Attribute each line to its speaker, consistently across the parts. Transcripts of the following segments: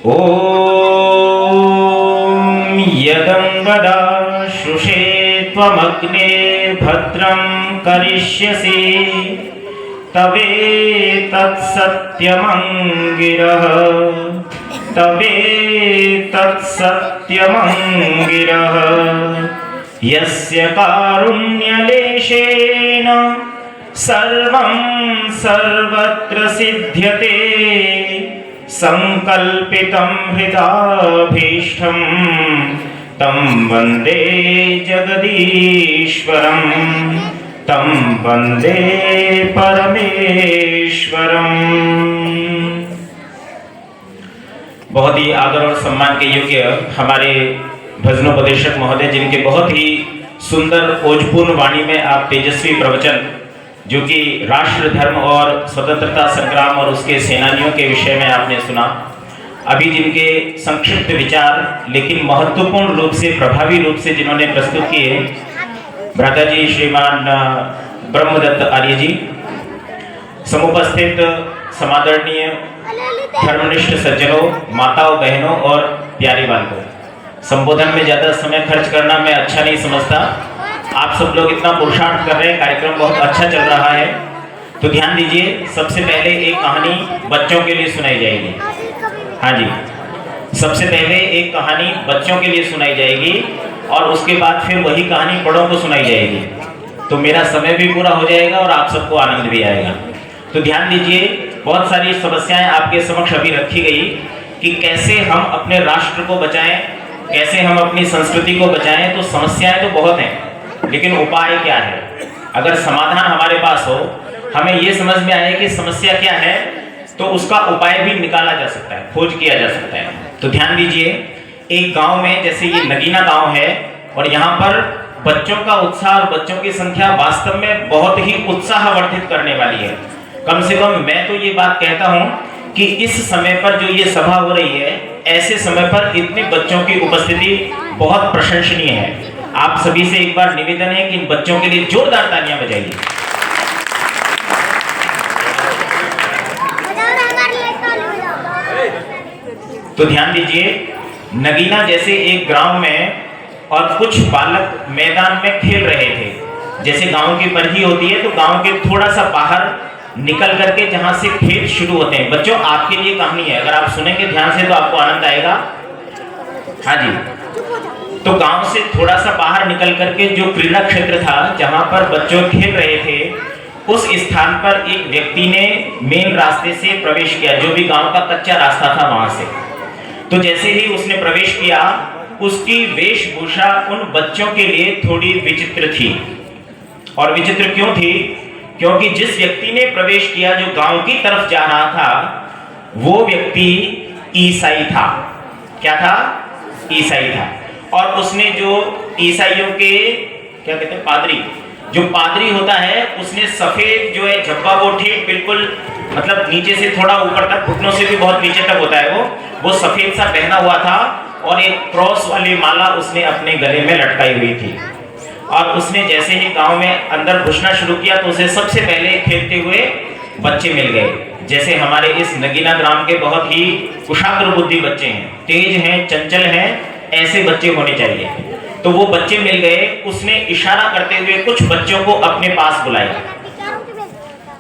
Speaker 1: ॐ यदङ्गदाशुषे त्वमग्ने भद्रं करिष्यसि तवेतत्सत्यमङ्गिरः तवेतत्सत्यमङ्गिरः यस्य कारुण्यलेशेन सर्वं सर्वत्र सिद्ध्यते संकल्पितं हृदाभीष्टं तं वन्दे जगदीश्वरं तं वन्दे परमेश्वरम्। बहुत ही आदर और सम्मान के योग्य हमारे भजनोपदेशक महोदय, जिनके बहुत ही सुंदर ओजपूर्ण वाणी में आप तेजस्वी प्रवचन जो कि राष्ट्र धर्म और स्वतंत्रता संग्राम और उसके सेनानियों के विषय में आपने सुना, अभी जिनके संक्षिप्त विचार लेकिन महत्वपूर्ण रूप से प्रभावी रूप से जिन्होंने प्रस्तुत किए, भ्राताजी श्रीमान ब्रह्मदत्त आर्य जी, समुपस्थित समादरणीय धर्मनिष्ठ सज्जनों, माताओं, बहनों और प्यारे बालकों, संबोधन में ज़्यादा समय खर्च करना मैं अच्छा नहीं समझता। आप सब लोग इतना पुरुषार्थ कर रहे हैं, कार्यक्रम बहुत अच्छा चल रहा है, तो ध्यान दीजिए। सबसे पहले एक कहानी बच्चों के लिए सुनाई जाएगी। हाँ जी, सबसे पहले एक कहानी बच्चों के लिए सुनाई जाएगी और उसके बाद फिर वही कहानी बड़ों को सुनाई जाएगी, तो मेरा समय भी पूरा हो जाएगा और आप सबको आनंद भी आएगा। तो ध्यान दीजिए, बहुत सारी समस्याएं आपके समक्ष अभी रखी गई कि कैसे हम अपने राष्ट्र को बचाएं, कैसे हम अपनी संस्कृति को बचाएं। तो समस्याएं तो बहुत हैं, लेकिन उपाय क्या है? अगर समाधान हमारे पास हो, हमें ये समझ में आए कि समस्या क्या है, तो उसका उपाय भी निकाला जा सकता है, खोज किया जा सकता है। तो ध्यान दीजिए, एक गांव में, जैसे ये नगीना गांव है और यहाँ पर बच्चों का उत्साह और बच्चों की संख्या वास्तव में बहुत ही उत्साहवर्धित करने वाली है। कम से कम मैं तो ये बात कहता हूँ कि इस समय पर जो ये सभा हो रही है, ऐसे समय पर इतने बच्चों की उपस्थिति बहुत प्रशंसनीय है। आप सभी से एक बार निवेदन है कि इन बच्चों के लिए जोरदार तालियां बजाइए। तो ध्यान दीजिए, नगीना जैसे एक ग्राम में और कुछ बालक मैदान में खेल रहे थे। जैसे गांव की परिधि होती है, तो गांव के थोड़ा सा बाहर निकल करके जहां से खेल शुरू होते हैं। बच्चों, आपके लिए कहानी है, अगर आप सुनेंगे ध्यान से तो आपको आनंद आएगा। हाँ जी, तो गांव से थोड़ा सा बाहर निकल करके जो क्रीड़ा क्षेत्र था, जहां पर बच्चों खेल रहे थे, उस स्थान पर एक व्यक्ति ने मेन रास्ते से प्रवेश किया, जो भी गांव का कच्चा रास्ता था वहां से। तो जैसे ही उसने प्रवेश किया, उसकी वेशभूषा उन बच्चों के लिए थोड़ी विचित्र थी। और विचित्र क्यों थी? क्योंकि जिस व्यक्ति ने प्रवेश किया, जो गांव की तरफ जा रहा था, वो व्यक्ति ईसाई था। क्या था? ईसाई था। और उसने जो ईसाइयों के क्या कहते हैं, पादरी, जो पादरी होता है, उसने सफेद जो है झब्बा, वो ठीक बिल्कुल मतलब नीचे से थोड़ा ऊपर तक, घुटनों से भी बहुत नीचे तक होता है, वो सफेद सा पहना हुआ था और एक क्रॉस वाली माला उसने अपने गले में लटकाई हुई थी। और उसने जैसे ही गांव में अंदर घुसना शुरू किया, तो उसे सबसे पहले खेलते हुए बच्चे मिल गए। जैसे हमारे इस नगीना ग्राम के बहुत ही कुशाग्र बुद्धि बच्चे हैं, तेज हैं, चंचल हैं, ऐसे बच्चे होने चाहिए। तो वो बच्चे मिल गए। उसने इशारा करते हुए कुछ बच्चों को अपने पास बुलाया।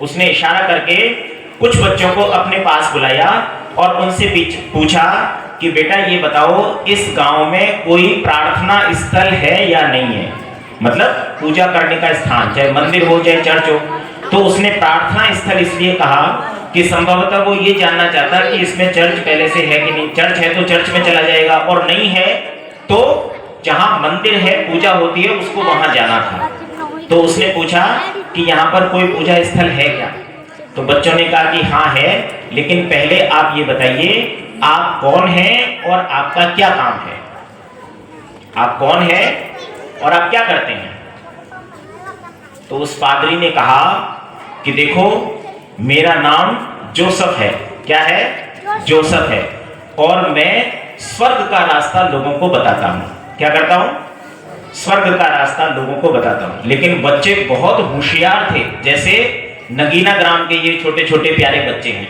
Speaker 1: उसने इशारा करके कुछ बच्चों को अपने पास बुलाया और उनसे पूछा कि बेटा ये बताओ, इस गांव में कोई प्रार्थना स्थल है या नहीं है? मतलब पूजा करने का स्थान, चाहे मंदिर हो चाहे चर्च हो। तो उसने प्रार्थना स्थल इसलिए कहा कि संभवतः वो ये जानना चाहता कि इसमें चर्च पहले से है कि नहीं। चर्च है तो चर्च में चला जाएगा, और नहीं है तो जहां मंदिर है, पूजा होती है, उसको वहां जाना था। तो उसने पूछा कि यहाँ पर कोई पूजा स्थल है क्या? तो बच्चों ने कहा कि हाँ है, लेकिन पहले आप ये बताइए आप कौन हैं और आपका क्या काम है? आप कौन हैं और आप क्या करते हैं? तो उस पादरी ने कहा कि देखो, मेरा नाम जोसेफ है। क्या है? जोसेफ है। और मैं स्वर्ग का रास्ता लोगों को बताता हूँ। क्या करता हूँ? स्वर्ग का रास्ता लोगों को बताता हूँ। लेकिन बच्चे बहुत होशियार थे। जैसे नगीना ग्राम के ये छोटे छोटे प्यारे बच्चे हैं,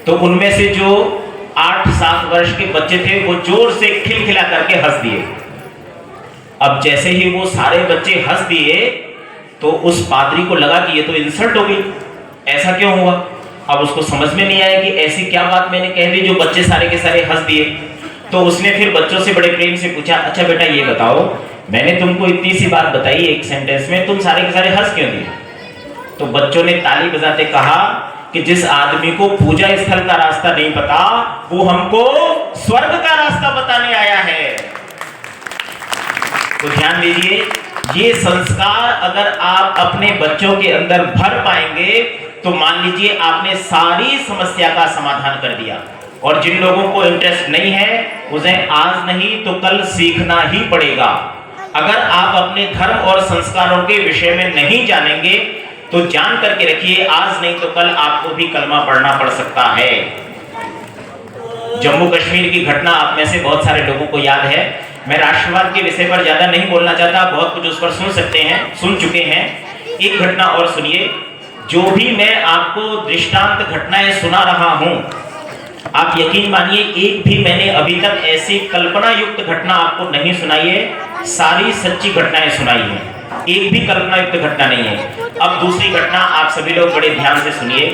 Speaker 1: तो उनमें से जो 8 5-7 वर्ष के बच्चे थे, वो जोर से खिलखिला करके हंस दिए। अब जैसे ही वो सारे बच्चे हंस दिए तो उस पादरी को लगा कि ये तो इंसल्ट हो गई, ऐसा क्यों हुआ। अब उसको समझ में नहीं आया कि ऐसी क्या बात मैंने कह दी जो बच्चे सारे के सारे हंस दिए। तो उसने फिर बच्चों से बड़े प्रेम से पूछा, अच्छा बेटा ये बताओ, मैंने तुमको इतनी सी बात बताई एक सेंटेंस में, तुम सारे के सारे हंस क्यों दिए। तो बच्चों ने ताली बजाते कहा कि जिस आदमी को पूजा स्थल का रास्ता नहीं पता, वो हमको स्वर्ग का रास्ता बताने आया है। तो ध्यान दीजिए, ये संस्कार अगर आप अपने बच्चों के अंदर भर पाएंगे तो मान लीजिए आपने सारी समस्या का समाधान कर दिया। और जिन लोगों को इंटरेस्ट नहीं है उन्हें आज नहीं तो कल सीखना ही पड़ेगा। अगर आप अपने धर्म और संस्कारों के विषय में नहीं जानेंगे तो जान करके रखिए, आज नहीं तो कल आपको भी कलमा पढ़ना पड़ सकता है। जम्मू कश्मीर की घटना आप में से बहुत सारे लोगों को याद है। मैं राष्ट्रवाद के विषय पर ज्यादा नहीं बोलना चाहता, बहुत कुछ उस पर सुन चुके हैं। एक घटना और सुनिए, जो भी मैं आपको दृष्टांत घटनाएं सुना रहा हूं, आप यकीन मानिए एक भी मैंने अभी तक ऐसी कल्पना युक्त घटना आपको नहीं सुनाई है, सारी सच्ची घटनाएं सुनाई हैं, एक भी कल्पना युक्त घटना नहीं है। अब दूसरी घटना आप सभी लोग बड़े ध्यान से सुनिए।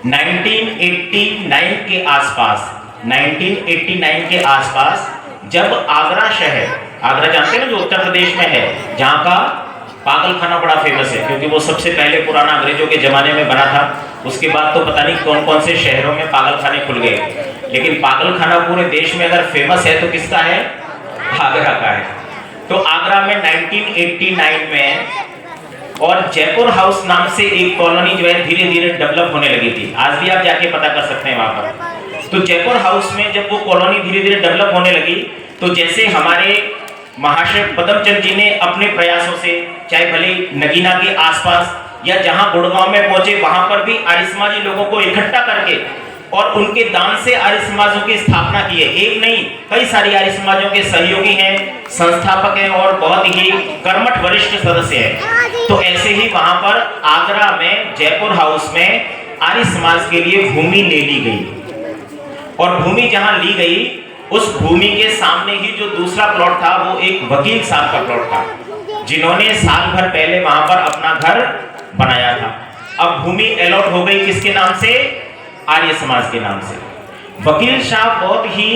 Speaker 1: 1989 के आसपास, 1989 के आसपास जब आगरा शहर, आगरा जानते हैं ना जो उत्तर प्रदेश में है, जहां का पागल खाना बड़ा फेमस है क्योंकि वो सबसे पहले पुराना अंग्रेजों के जमाने में बना था। उसके बाद तो पता नहीं कौन कौन से शहरों में पागल खाने खुल गए, लेकिन पागल खाना पूरे देश में अगर फेमस है तो किसका है, आगरा का है। तो आगरा में 1989 में और जयपुर हाउस नाम से एक कॉलोनी जो है धीरे धीरे डेवलप होने लगी थी। आज भी आप जाके पता कर सकते हैं वहां पर। तो जयपुर हाउस में जब वो कॉलोनी धीरे धीरे डेवलप होने लगी तो जैसे हमारे महाशय पदमचंद जी ने अपने प्रयासों से, चाहे भले नगीना के आसपास या जहां गुड़गांव में पहुंचे वहां पर भी आर्य समाजी लोगों को इकट्ठा करके और उनके दान से आर्य समाजों की स्थापना की है। एक नहीं, कई सारी आर्य समाजों के सहयोगी हैं, संस्थापक हैं और बहुत ही कर्मठ वरिष्ठ सदस्य हैं। तो ऐसे ही वहां पर आगरा में जयपुर हाउस में आर्य समाज के लिए भूमि ले ली गई। और भूमि जहां ली गई उस भूमि के सामने ही जो दूसरा प्लॉट था वो एक वकील साहब का प्लॉट था, जिन्होंने साल भर पहले वहां पर अपना घर बनाया था। अब भूमि अलॉट हो गई किसके नाम से, आर्य समाज के नाम से। वकील साहब बहुत ही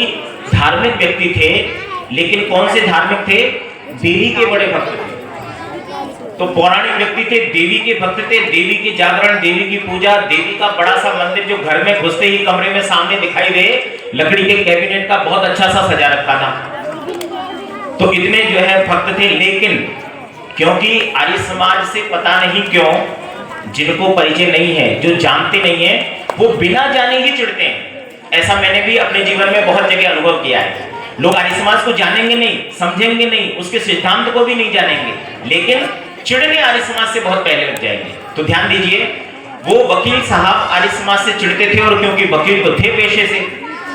Speaker 1: धार्मिक व्यक्ति थे, लेकिन कौन से धार्मिक थे, देवी के बड़े भक्त थे। तो पौराणिक व्यक्ति थे, देवी के भक्त थे, देवी के जागरण, देवी की पूजा, देवी का बड़ा सा मंदिर जो घर में घुसते ही कमरे में सामने दिखाई दे, लकड़ी के कैबिनेट का बहुत अच्छा सा सजा रखा था। तो इतने जो है भक्त थे, लेकिन क्योंकि आर्य समाज से पता नहीं क्यों, जिनको परिचय नहीं है, जो जानते नहीं है, वो बिना जाने ही चिढ़ते हैं। ऐसा मैंने भी अपने जीवन में बहुत जगह अनुभव किया है। लोग आर्य समाज को जानेंगे नहीं, समझेंगे नहीं, उसके सिद्धांत को भी नहीं जानेंगे, लेकिन चिढ़ने आर्य समाज से बहुत पहले लग जाएंगे। तो ध्यान दीजिए, वो वकील साहब आर्य समाज से चिढ़ते थे और क्योंकि वकील तो थे पेशे से,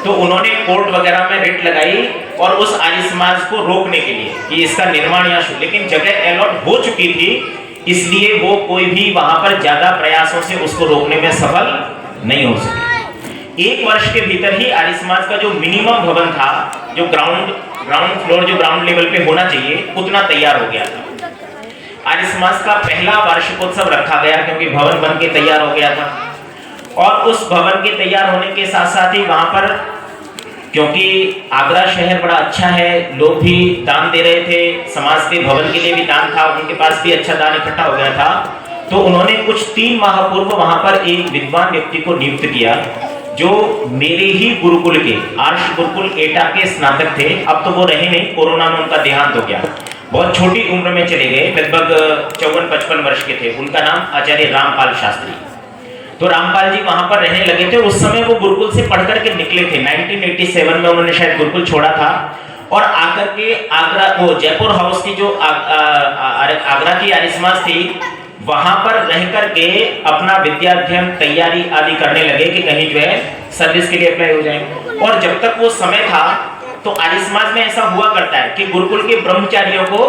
Speaker 1: तो उन्होंने कोर्ट वगैरह में रिट लगाई और उस आर्य समाज को रोकने के लिए कि इसका निर्माण या लेकिन जगह अलॉट हो चुकी थी, इसलिए वो कोई भी वहां पर ज्यादा प्रयासों से उसको रोकने में सफल नहीं हो सके। 1 वर्ष के भीतर ही आर्य समाज का जो मिनिमम भवन था, जो ग्राउंड फ्लोर जो ग्राउंड लेवल पे होना चाहिए, उतना तैयार हो गया था। आर्य समाज का पहला वार्षिकोत्सव रखा गया क्योंकि भवन बन के तैयार हो गया था। और उस भवन के तैयार होने के साथ साथ ही वहां पर, क्योंकि आगरा शहर बड़ा अच्छा है, लोग भी दान दे रहे थे, समाज के भवन के लिए भी दान था, उनके पास भी अच्छा दान इकट्ठा हो गया था। तो उन्होंने कुछ 3 माह पूर्व वहां पर एक विद्वान व्यक्ति को नियुक्त किया, जो मेरे ही गुरुकुल के, आर्ष गुरुकुल एटा के स्नातक थे। अब तो वो रहे नहीं, कोरोना में उनका देहांत हो गया, बहुत छोटी उम्र में चले गए, लगभग 54-55 वर्ष के थे। उनका नाम आचार्य रामपाल शास्त्री। तो रामपाल जी वहां पर रहने लगे थे। उस समय वो गुरुकुल से पढ़ करके निकले थे, 1987 में उन्होंने शायद गुरुकुल छोड़ा था और आकर के आगरा, वो जयपुर हाउस की जो आगरा की आर्य समाज थी, वहां पर रह करके अपना विद्याध्ययन तैयारी आदि करने लगे कि कहीं जो है सर्विस के लिए अप्लाई हो जाए। और जब तक वो समय था तो आर्य समाज में ऐसा हुआ करता है कि गुरुकुल के ब्रह्मचारियों को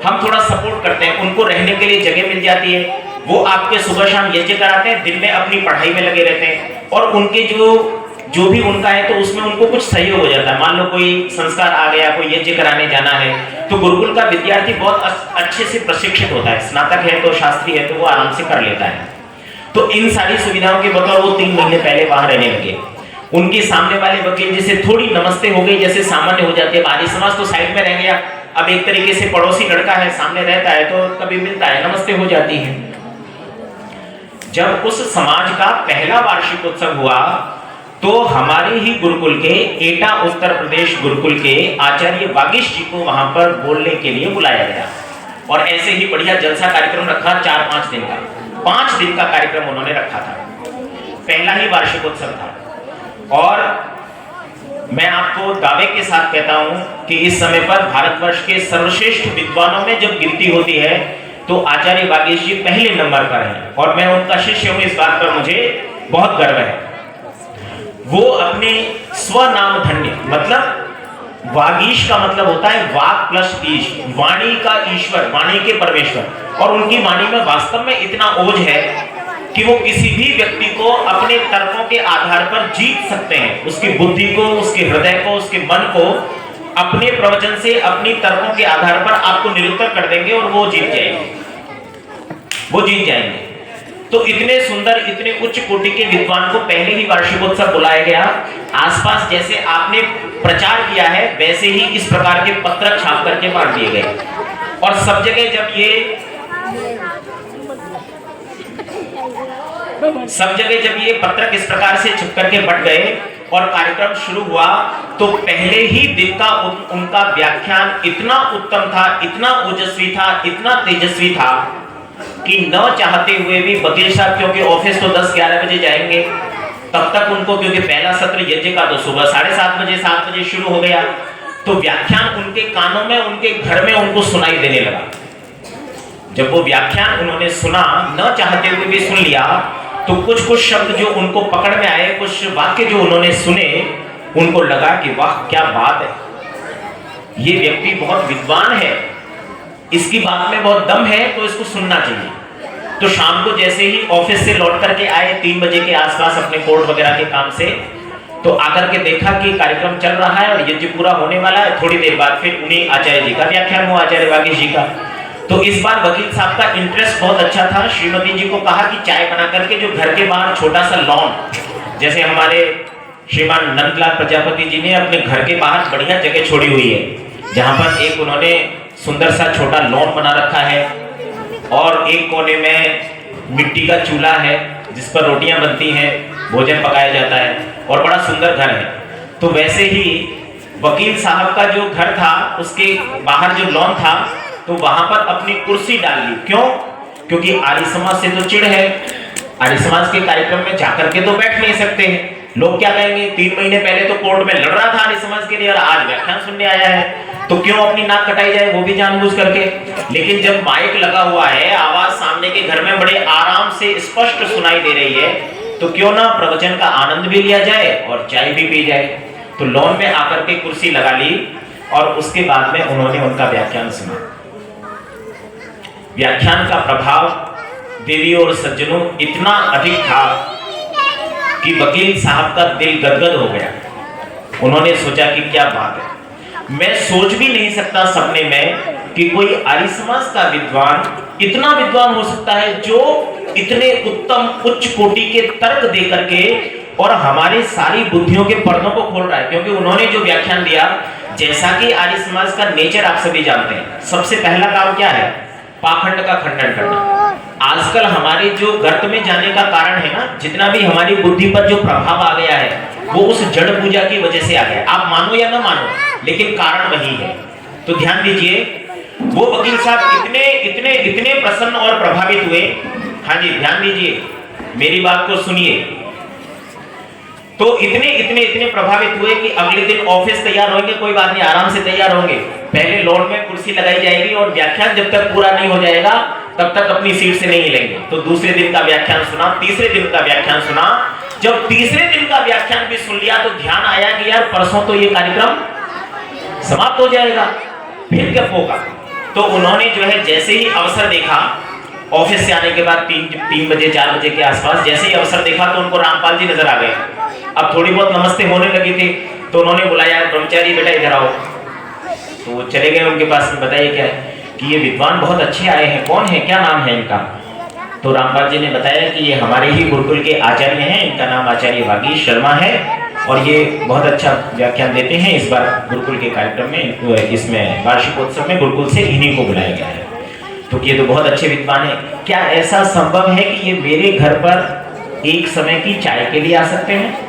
Speaker 1: हम थोड़ा सपोर्ट करते हैं, उनको रहने के लिए जगह मिल जाती है, वो आपके सुबह शाम यज्ञ कराते हैं, दिन में अपनी पढ़ाई में लगे रहते हैं और उनके जो जो भी उनका है तो उसमें उनको कुछ सहयोग हो जाता है। मान लो कोई संस्कार आ गया, कोई यज्ञ कराने जाना है, तो गुरुकुल का विद्यार्थी बहुत अच्छे से प्रशिक्षित होता है, स्नातक है तो शास्त्री है तो वो आराम से कर लेता है। तो इन सारी सुविधाओं के बतौर वो 3 महीने पहले वहां रहने लगे। उनके सामने वाले वकील जी से थोड़ी नमस्ते हो गई, जैसे सामान्य हो जाती है। आर्य समाज तो साइड में रह गया, अब एक तरीके से पड़ोसी लड़का है, सामने रहता है तो कभी मिलता है, नमस्ते हो जाती है। जब उस समाज का पहला वार्षिक उत्सव हुआ तो हमारे ही गुरुकुल के एटा उत्तर प्रदेश गुरुकुल के आचार्य वागीश जी को वहां पर बोलने के लिए बुलाया गया और ऐसे ही बढ़िया जलसा कार्यक्रम रखा। 4-5 दिन का 5 दिन का कार्यक्रम उन्होंने रखा था, पहला ही वार्षिक उत्सव था। और मैं आपको दावे के साथ कहता हूं कि इस समय पर भारतवर्ष के सर्वश्रेष्ठ विद्वानों में जब गिनती होती है तो आचार्य वागीश जी पहले नंबर पर हैं और मैं उनका शिष्य हूं, इस बात पर मुझे बहुत गर्व है। वो अपने स्वनाम धन्य, मतलब वागीश का मतलब होता है वाक प्लस ईश, वाणी का ईश्वर, वाणी के परमेश्वर। और उनकी वाणी में वास्तव में इतना ओज है कि वो किसी भी व्यक्ति को अपने तर्कों के आधार पर जीत सकते हैं। उसकी बुद्धि को, उसके हृदय को, उसके मन को अपने प्रवचन से, अपनी तर्कों के आधार पर आपको निरुत्तर कर देंगे और वो जीत जाएंगे, वो जीत जाएंगे। तो इतने सुंदर, इतने उच्च कोटि के विद्वान को पहले ही वार्षिकोत्सव बुलाया गया। आसपास जैसे आपने प्रचार किया है वैसे ही इस प्रकार के पत्रक छाप करके बांट दिए गए और सब जगह जब ये पत्रक इस प्रकार से छप करके बट गए और कार्यक्रम शुरू हुआ तो पहले ही दिन का उनका व्याख्यान इतना उत्तम था, इतना ओजस्वी था, इतना तेजस्वी था कि न चाहते हुए भी वकील साहब, क्योंकि ऑफिस तो 10-11 बजे जाएंगे, तब तक उनको, क्योंकि पहला सत्र यज्ञ का तो सुबह 7:30 बजे 7 बजे शुरू हो गया, तो व्याख्यान उनके कानों में, उनके घर में उनको सुनाई देने लगा। जब वो व्याख्यान उन्होंने सुना, न चाहते हुए भी सुन लिया, तो कुछ शब्द जो उनको पकड़ में आए, कुछ वाक्य जो उन्होंने सुने, उनको लगा कि वाह क्या बात है, ये व्यक्ति बहुत विद्वान है, इसकी बात में बहुत दम है, तो इसको सुनना चाहिए। तो शाम को जैसे ही ऑफिस से लौट करके आए 3 बजे के आसपास अपने कोर्ट वगैरह के काम से, तो आकर के देखा कि कार्यक्रम चल रहा है और यज्ञ पूरा होने वाला है। थोड़ी देर बाद फिर उन्हीं आचार्य जी का व्याख्यान हुआ, आचार्य वागीश जी का। तो इस बार वकील साहब का इंटरेस्ट बहुत अच्छा था। श्रीमती जी को कहा कि चाय बना करके जो घर के बाहर छोटा सा लॉन, जैसे हमारे श्रीमान नंदलाल प्रजापति जी ने अपने घर के बाहर बढ़िया जगह छोड़ी हुई है, जहां पर एक उन्होंने सुंदर सा छोटा लॉन बना रखा है और एक कोने में मिट्टी का चूल्हा है जिस पर रोटियां बनती हैं, भोजन पकाया जाता है और बड़ा सुंदर घर है। तो वैसे ही वकील साहब का जो घर था उसके बाहर जो लॉन था, तो वहां पर अपनी कुर्सी डाल ली। क्यों? क्योंकि आर्य समाज से तो चिढ़ है, आर्य समाज के कार्यक्रम में जाकर के तो बैठ नहीं सकते हैं, लोग क्या कहेंगे, 3 महीने पहले तो कोर्ट में लड़ रहा था आर्य समाज के लिए और आज व्याख्यान सुनने आया है, तो क्यों अपनी नाक कटाई जाए, वो भी जानबूझ करके। लेकिन जब माइक लगा हुआ है, आवाज सामने के घर में बड़े आराम से स्पष्ट सुनाई दे रही है, तो क्यों ना प्रवचन का आनंद भी लिया जाए और चाय भी पी जाए। तो लॉन में आकर के कुर्सी लगा ली और उसके बाद में उन्होंने उनका व्याख्यान सुना। व्याख्यान का प्रभाव देवी और सज्जनों इतना अधिक था कि वकील साहब का दिल गदगद हो गया। उन्होंने सोचा कि क्या बात है, मैं सोच भी नहीं सकता सपने में कि कोई आर्य समाज का विद्वान इतना विद्वान हो सकता है जो इतने उत्तम उच्च कोटि के तर्क दे करके और हमारे सारी बुद्धियों के पर्दों को खोल रहा है। क्योंकि उन्होंने जो व्याख्यान दिया, जैसा कि आर्य समाज का नेचर आप सभी जानते हैं, सबसे पहला काम क्या है, पाखंड का खंडन करना। आजकल हमारे जो गर्त में जाने का कारण है ना, जितना भी हमारी बुद्धि पर जो प्रभाव आ गया है वो उस जड़ पूजा की वजह से आ गया। आप मानो या ना मानो, लेकिन कारण वही है। तो ध्यान दीजिए, वो वकील साहब इतने इतने इतने प्रसन्न और प्रभावित हुए। हाँ जी, ध्यान दीजिए, मेरी बात को सुनिए। तो इतने इतने इतने प्रभावित हुए कि अगले दिन ऑफिस तैयार होंगे, कोई बात नहीं, आराम से तैयार होंगे। पहले लॉन में कुर्सी लगाई जाएगी और व्याख्यान जब तक पूरा नहीं हो जाएगा तब तक अपनी सीट से नहीं हिलेंगे। तो दूसरे दिन का व्याख्यान सुना, तीसरे दिन का व्याख्यान सुना। जब तीसरे दिन का व्याख्यान भी सुन लिया तो ध्यान आया कि यार परसों तो ये कार्यक्रम समाप्त हो जाएगा, फिर क्या होगा। तो उन्होंने जो है जैसे ही अवसर देखा ऑफिस से आने के बाद 3 बजे 4 बजे के आसपास जैसे ही अवसर देखा तो उनको रामपाल जी नजर आ गए। अब थोड़ी बहुत नमस्ते होने लगी थी तो उन्होंने बुलाया, ब्रह्मचारी बेटा इधर आओ। तो वो चले गए उनके पास में, बताइए क्या है कि ये विद्वान बहुत अच्छे आए हैं, कौन है, क्या नाम है इनका? तो रामपाल जी ने बताया कि ये हमारे ही गुरुकुल के आचार्य हैं, इनका नाम आचार्य वागीश शर्मा है और ये बहुत अच्छा व्याख्यान देते हैं। इस बार गुरुकुल के कार्यक्रम में, इसमें वार्षिकोत्सव में गुरुकुल से इन्हीं को बुलाया गया है। तो ये तो बहुत अच्छे विद्वान है, क्या ऐसा संभव है कि ये मेरे घर पर एक समय की चाय के लिए आ सकते हैं?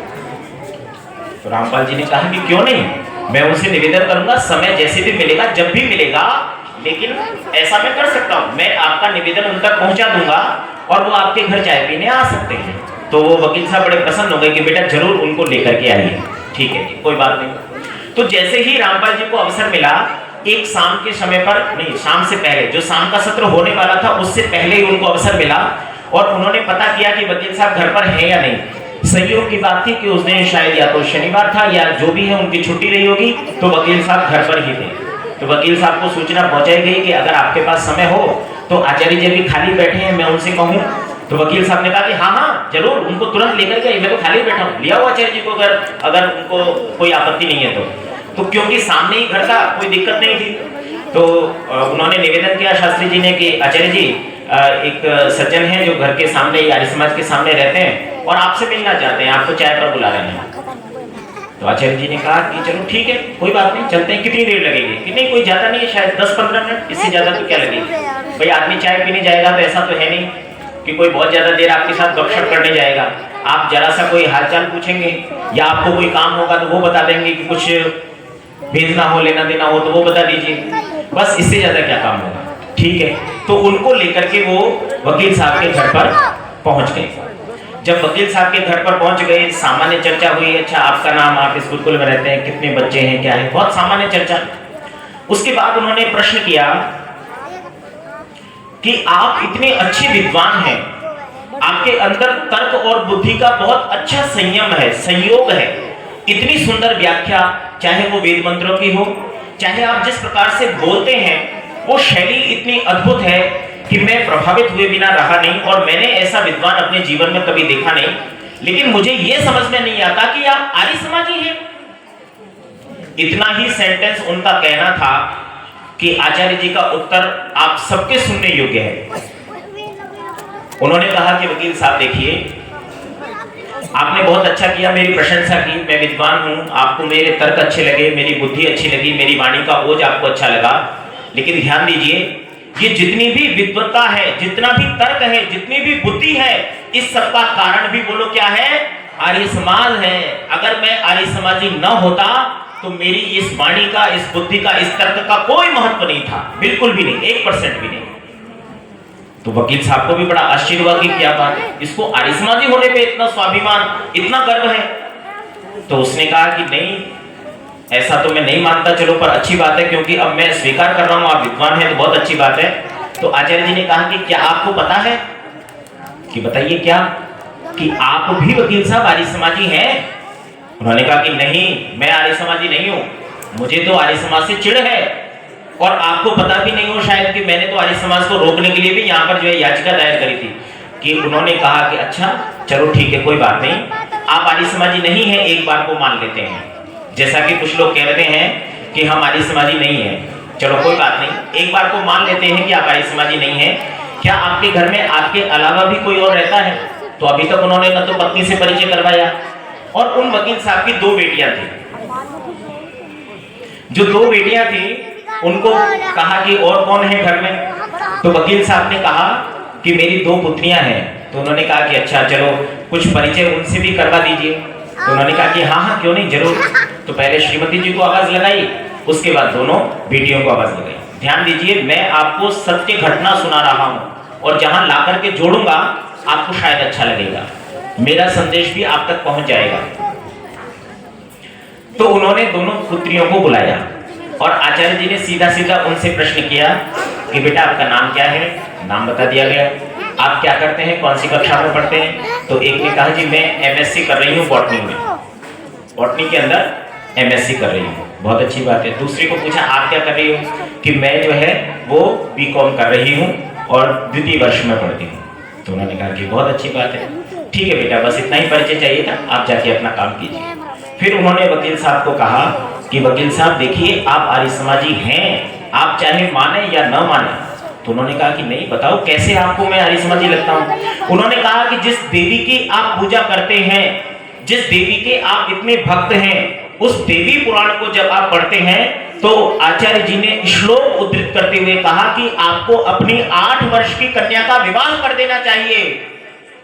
Speaker 1: तो रामपाल जी ने कहा कि क्यों नहीं, मैं उनसे निवेदन करूंगा, समय जैसे भी मिलेगा, जब भी मिलेगा, लेकिन ऐसा मैं कर सकता हूं, मैं आपका निवेदन उन तक पहुंचा दूंगा और वो आपके घर चाय पीने आ सकते हैं। तो वो वकील साहब बड़े प्रसन्न हो गए कि बेटा जरूर उनको लेकर के आइए। ठीक है, कोई बात नहीं। तो जैसे ही रामपाल जी को अवसर मिला, एक शाम के समय पर, नहीं शाम से पहले, जो शाम का सत्र होने वाला था उससे पहले ही उनको अवसर मिला और उन्होंने पता किया कि वकील साहब घर पर है या नहीं। संयोग की बात थी कि उस दिन शायद या तो शनिवार था या जो भी है उनकी छुट्टी रही होगी, तो वकील साहब घर पर ही थे। तो वकील साहब को सूचना पहुंचाई गई कि अगर आपके पास समय हो तो आचार्य जी भी खाली बैठे हैं, मैं उनसे कहूँ। तो वकील साहब ने कहा कि हाँ हाँ जरूर, उनको तुरंत लेकर के, मैं तो खाली बैठा हूँ, लिया हुआ आचार्य जी को, अगर उनको कोई आपत्ति नहीं है तो क्योंकि सामने ही घर था, कोई दिक्कत नहीं थी। तो उन्होंने निवेदन किया शास्त्री जी ने कि आचार्य जी, एक सज्जन हैं जो घर के सामने, आर्य समाज के सामने रहते हैं और आपसे मिलना चाहते हैं, आपको चाय पर बुला रहे हैं। तो आचार्य जी ने कहा कि चलो ठीक है, कोई बात नहीं, चलते हैं। कितनी देर लगेगी? कितनी, कोई ज्यादा नहीं है, शायद 10-15 मिनट, इससे ज्यादा तो क्या लगेगी भाई। आदमी चाय पीने जाएगा तो ऐसा तो है नहीं कि कोई बहुत ज्यादा देर आपके साथ गपशप करने जाएगा। आप जरा सा कोई हालचाल पूछेंगे या आपको कोई काम होगा तो वो बता देंगे कि कुछ भेजना हो, लेना देना हो तो वो बता दीजिए, बस इससे ज्यादा क्या काम होगा। ठीक है, तो उनको लेकर के वो वकील साहब के घर पर पहुंच गए। जब वकील साहब के घर पर पहुंच गए, सामान्य चर्चा हुई, अच्छा आपका नाम, आप इस गुरुकुल में रहते हैं, कितने बच्चे हैं, क्या है, बहुत सामान्य चर्चा। उसके बाद उन्होंने प्रश्न किया कि आप इतने अच्छे विद्वान हैं, आपके अंदर तर्क और बुद्धि का बहुत अच्छा संयम है, संयोग है, इतनी सुंदर व्याख्या, चाहे वो वेद मंत्रों की हो, चाहे आप जिस प्रकार से बोलते हैं वो शैली इतनी अद्भुत है कि मैं प्रभावित हुए बिना रहा नहीं और मैंने ऐसा विद्वान अपने जीवन में कभी देखा नहीं। लेकिन मुझे यह समझ में नहीं आता कि आप आर्य समाजी हैं। इतना ही सेंटेंस उनका कहना था कि आचार्य जी का उत्तर आप सबके सुनने योग्य है। उन्होंने कहा कि वकील साहब देखिए, आपने बहुत अच्छा किया, मेरी प्रशंसा की, मैं विद्वान हूं, आपको मेरे तर्क अच्छे लगे, मेरी बुद्धि अच्छी लगी, मेरी वाणी का ओज आपको अच्छा लगा, लेकिन ध्यान दीजिए, ये जितनी भी विद्वत्ता है, जितना भी तर्क है, जितनी भी बुद्धि है, इस सब का कारण भी बोलो क्या है? आर्य समाज है। अगर मैं आर्य समाजी न होता तो मेरी इस वाणी का, इस बुद्धि का, इस तर्क का कोई महत्व नहीं था, बिल्कुल भी नहीं, 1% भी नहीं। तो वकील साहब को भी बड़ा आश्चर्य हुआ कि क्या बात है, इसको आर्य समाजी होने पे इतना स्वाभिमान, इतना गर्व है। तो उसने कहा कि नहीं, ऐसा तो मैं नहीं मानता, चलो पर अच्छी बात है, क्योंकि अब मैं स्वीकार कर रहा हूं आप विद्वान हैं तो बहुत अच्छी बात है। तो आचार्य जी ने कहा कि क्या आपको पता है, कि बताइए क्या, कि आप भी वकील साहब आर्य समाजी हैं? उन्होंने कहा कि नहीं, मैं आर्य समाजी नहीं हूं, मुझे तो आर्य समाज से चिढ़ है और आपको पता भी नहीं हो शायद कि मैंने तो आर्य समाज को रोकने के लिए भी यहाँ पर जो है याचिका दायर करी थी। कि उन्होंने कहा कि अच्छा चलो ठीक है, कोई बात नहीं, आप आर्य समाजी नहीं हैं, एक बार को मान लेते हैं। जैसा कि कुछ लोग कहते हैं कि हम आर्य समाजी नहीं हैं, चलो कोई बात नहीं, एक बार को मान लेते हैं कि आप आर्य समाजी नहीं हैं। क्या आपके घर में आपके अलावा भी कोई और रहता है? तो अभी तक उन्होंने न तो पत्नी से परिचय करवाया, और उन वकील साहब की 2 बेटियां थी। जो 2 बेटियां थी उनको कहा कि और कौन है घर में? तो वकील साहब ने कहा कि मेरी 2 पुत्रियां हैं। तो उन्होंने कहा कि अच्छा चलो कुछ परिचय उनसे भी करवा दीजिए। तो उन्होंने कहा कि हाँ हाँ क्यों नहीं, जरूर। तो पहले श्रीमती जी को आवाज लगाई, उसके बाद दोनों बेटियों को आवाज लगाई। ध्यान दीजिए, मैं आपको सत्य घटना सुना रहा हूं और जहां ला करके जोड़ूंगा आपको शायद अच्छा लगेगा, मेरा संदेश भी आप तक पहुंच जाएगा। तो उन्होंने दोनों पुत्रियों को बुलाया और आचार्य जी ने सीधा सीधा उनसे प्रश्न किया कि बेटा आपका नाम क्या है? नाम बता दिया गया। आप क्या करते हैं, कौन सी कक्षा में पढ़ते हैं? तो एक ने कहा जी मैं एमएससी कर रही हूँ बॉटनी में, बॉटनी के अंदर एमएससी कर रही हूँ, बहुत अच्छी बात है। दूसरी को पूछा आप क्या कर रही हो? कि मैं जो है वो बीकॉम कर रही हूँ और द्वितीय वर्ष में पढ़ती हूँ। तो उन्होंने कहा कि बहुत अच्छी बात है, ठीक है बेटा, बस इतना ही परिचय चाहिए था, आप जाके अपना काम कीजिए। फिर उन्होंने वकील साहब को कहा कि वकील साहब देखिए, आप आर्य समाजी हैं, आप चाहे माने या न माने। तो उन्होंने कहा कि नहीं, बताओ कैसे आपको मैं आर्य समाजी लगता हूँ। उन्होंने कहा कि जिस देवी की आप पूजा करते हैं, जिस देवी के आप इतने भक्त हैं, उस देवी पुराण को जब आप पढ़ते हैं तो आचार्य जी ने श्लोक उद्धृत करते हुए कहा कि आपको अपनी 8 वर्ष की कन्या का विवाह कर देना चाहिए।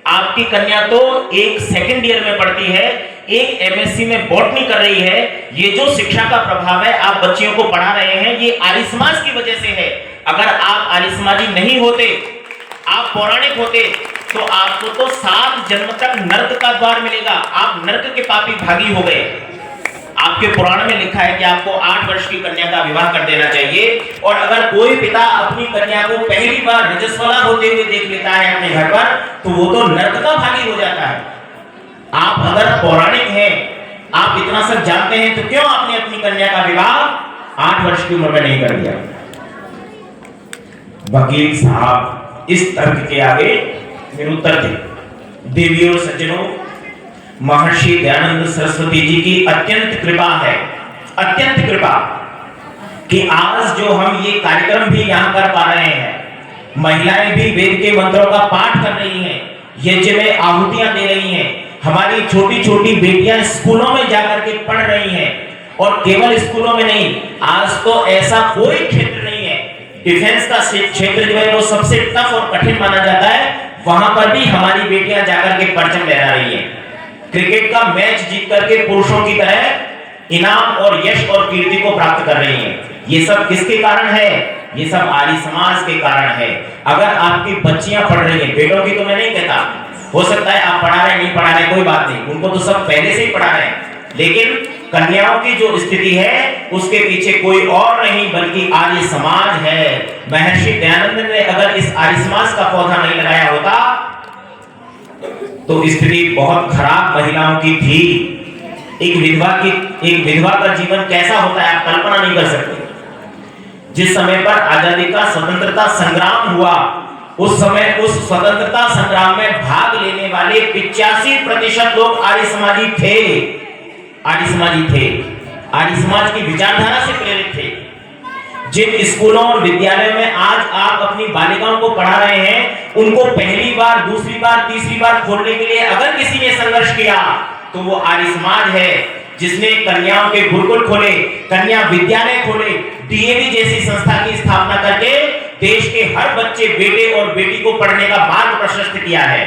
Speaker 1: आपकी कन्या तो एक सेकंड ईयर में पढ़ती है, एक एमएससी में बॉटनी कर रही है। ये जो शिक्षा का प्रभाव है आप बच्चियों को पढ़ा रहे हैं, ये आर्य समाज की वजह से है। अगर आप आर्य समाजी नहीं होते, आप पौराणिक होते, तो आपको तो 7 जन्म तक नरक का द्वार मिलेगा, आप नरक के पापी भागी हो गए। आपके पुराण में लिखा है कि आपको 8 वर्ष की कन्या का विवाह कर देना चाहिए। और अगर कोई पिता अपनी कन्या को पहली बार रजस्वला होते हुए देख लेता है अपने घर पर, तो वो तो नरक का भागी हो जाता है। आप अगर पौराणिक हैं, आप इतना सब जानते हैं, तो क्यों आपने अपनी कन्या का विवाह 8 वर्ष की उम्र में नहीं कर दिया? वकील साहब इस तर्क के आगे फिर उत्तर थे। देवी और सज्जनों, महर्षि दयानंद सरस्वती जी की अत्यंत कृपा है, अत्यंत कृपा, कि आज जो हम ये कार्यक्रम भी यहाँ कर पा रहे हैं। महिलाएं भी वेद के मंत्रों का पाठ कर रही हैं, यज्ञ में आहुतियां दे रही हैं। हमारी छोटी छोटी बेटियां स्कूलों में जाकर के पढ़ रही हैं, और केवल स्कूलों में नहीं, आज तो ऐसा कोई क्षेत्र नहीं है, डिफेंस का क्षेत्र जो है वो सबसे टफ और कठिन माना जाता है, वहां पर भी हमारी बेटियां जाकर के परचम लहरा रही हैं। क्रिकेट का मैच जीत करके पुरुषों की तरह इनाम और यश और कीर्ति को प्राप्त कर रही हैं। ये सब किसके कारण है? ये सब आर्य समाज के कारण है। अगर आपकी बच्चियां पढ़ रही हैं, बेटों की तो मैं नहीं कहता, हो सकता है आप पढ़ा रहे नहीं पढ़ा रहे कोई बात नहीं, उनको तो सब पहले से ही पढ़ा रहे हैं, लेकिन कन्याओं की जो स्थिति है उसके पीछे कोई और नहीं बल्कि आर्य समाज है। महर्षि दयानंद ने अगर इस आर्य समाज का पौधा नहीं लगाया होता तो स्थिति बहुत खराब महिलाओं की थी। एक विधवा का जीवन कैसा होता है आप कल्पना नहीं कर सकते। जिस समय पर आजादी का स्वतंत्रता संग्राम हुआ, उस समय उस स्वतंत्रता संग्राम में भाग लेने वाले 85% लोग आर्य समाजी थे। आर्य समाजी थे, आर्य समाज की विचारधारा से प्रेरित थे। जिन स्कूलों और विद्यालयों में आज आप अपनी बालिकाओं को पढ़ा रहे हैं, उनको पहली बार, दूसरी बार, तीसरी बार खोलने के लिए अगर किसी ने संघर्ष किया तो वो आर्य समाज है, जिसने कन्याओं के गुरुकुल खोले, कन्या विद्यालय खोले, डीएवी जैसी संस्था की स्थापना करके देश के हर बच्चे, बेटे और बेटी को पढ़ने का मार्ग प्रशस्त किया है।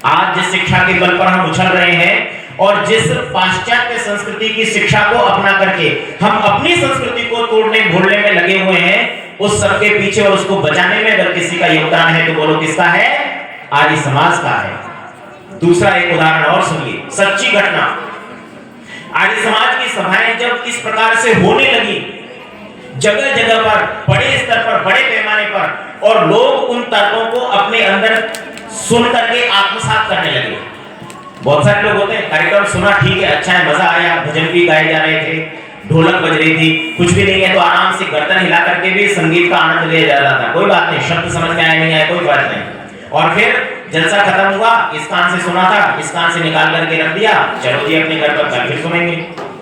Speaker 1: आज जिस शिक्षा के बल पर हम उछल रहे हैं और जिस पाश्चात्य संस्कृति की शिक्षा को अपना करके हम अपनी संस्कृति को तोड़ने भोड़ने में लगे हुए हैं, उस सबके पीछे और उसको बचाने में अगर किसी का योगदान है तो बोलो किसका है? आर्य समाज का है। दूसरा एक उदाहरण और सुनिए, सच्ची घटना। आर्य समाज की सभाएं जब इस प्रकार से होने लगी, जगह जगह पर, बड़े स्तर पर, बड़े पैमाने पर, और लोग उन तर्कों को अपने अंदर सुन करके आत्मसात करने लगे। बहुत सारे लोग होते हैं, कार्यक्रम सुना, ठीक है, अच्छा है, मजा आया, भजन भी गाए जा रहे थे, ढोलक बज रही थी, कुछ भी नहीं है तो आराम से गर्दन हिला करके भी संगीत का आनंद लिया जा रहा था, कोई बात नहीं, शब्द समझ में आया नहीं आया कोई बात नहीं। और फिर जलसा खत्म हुआ, इस कान से सुना था, इस कान से निकाल करके रख दिया, चलो जी अपने घर पर कल फिर सुनेंगे।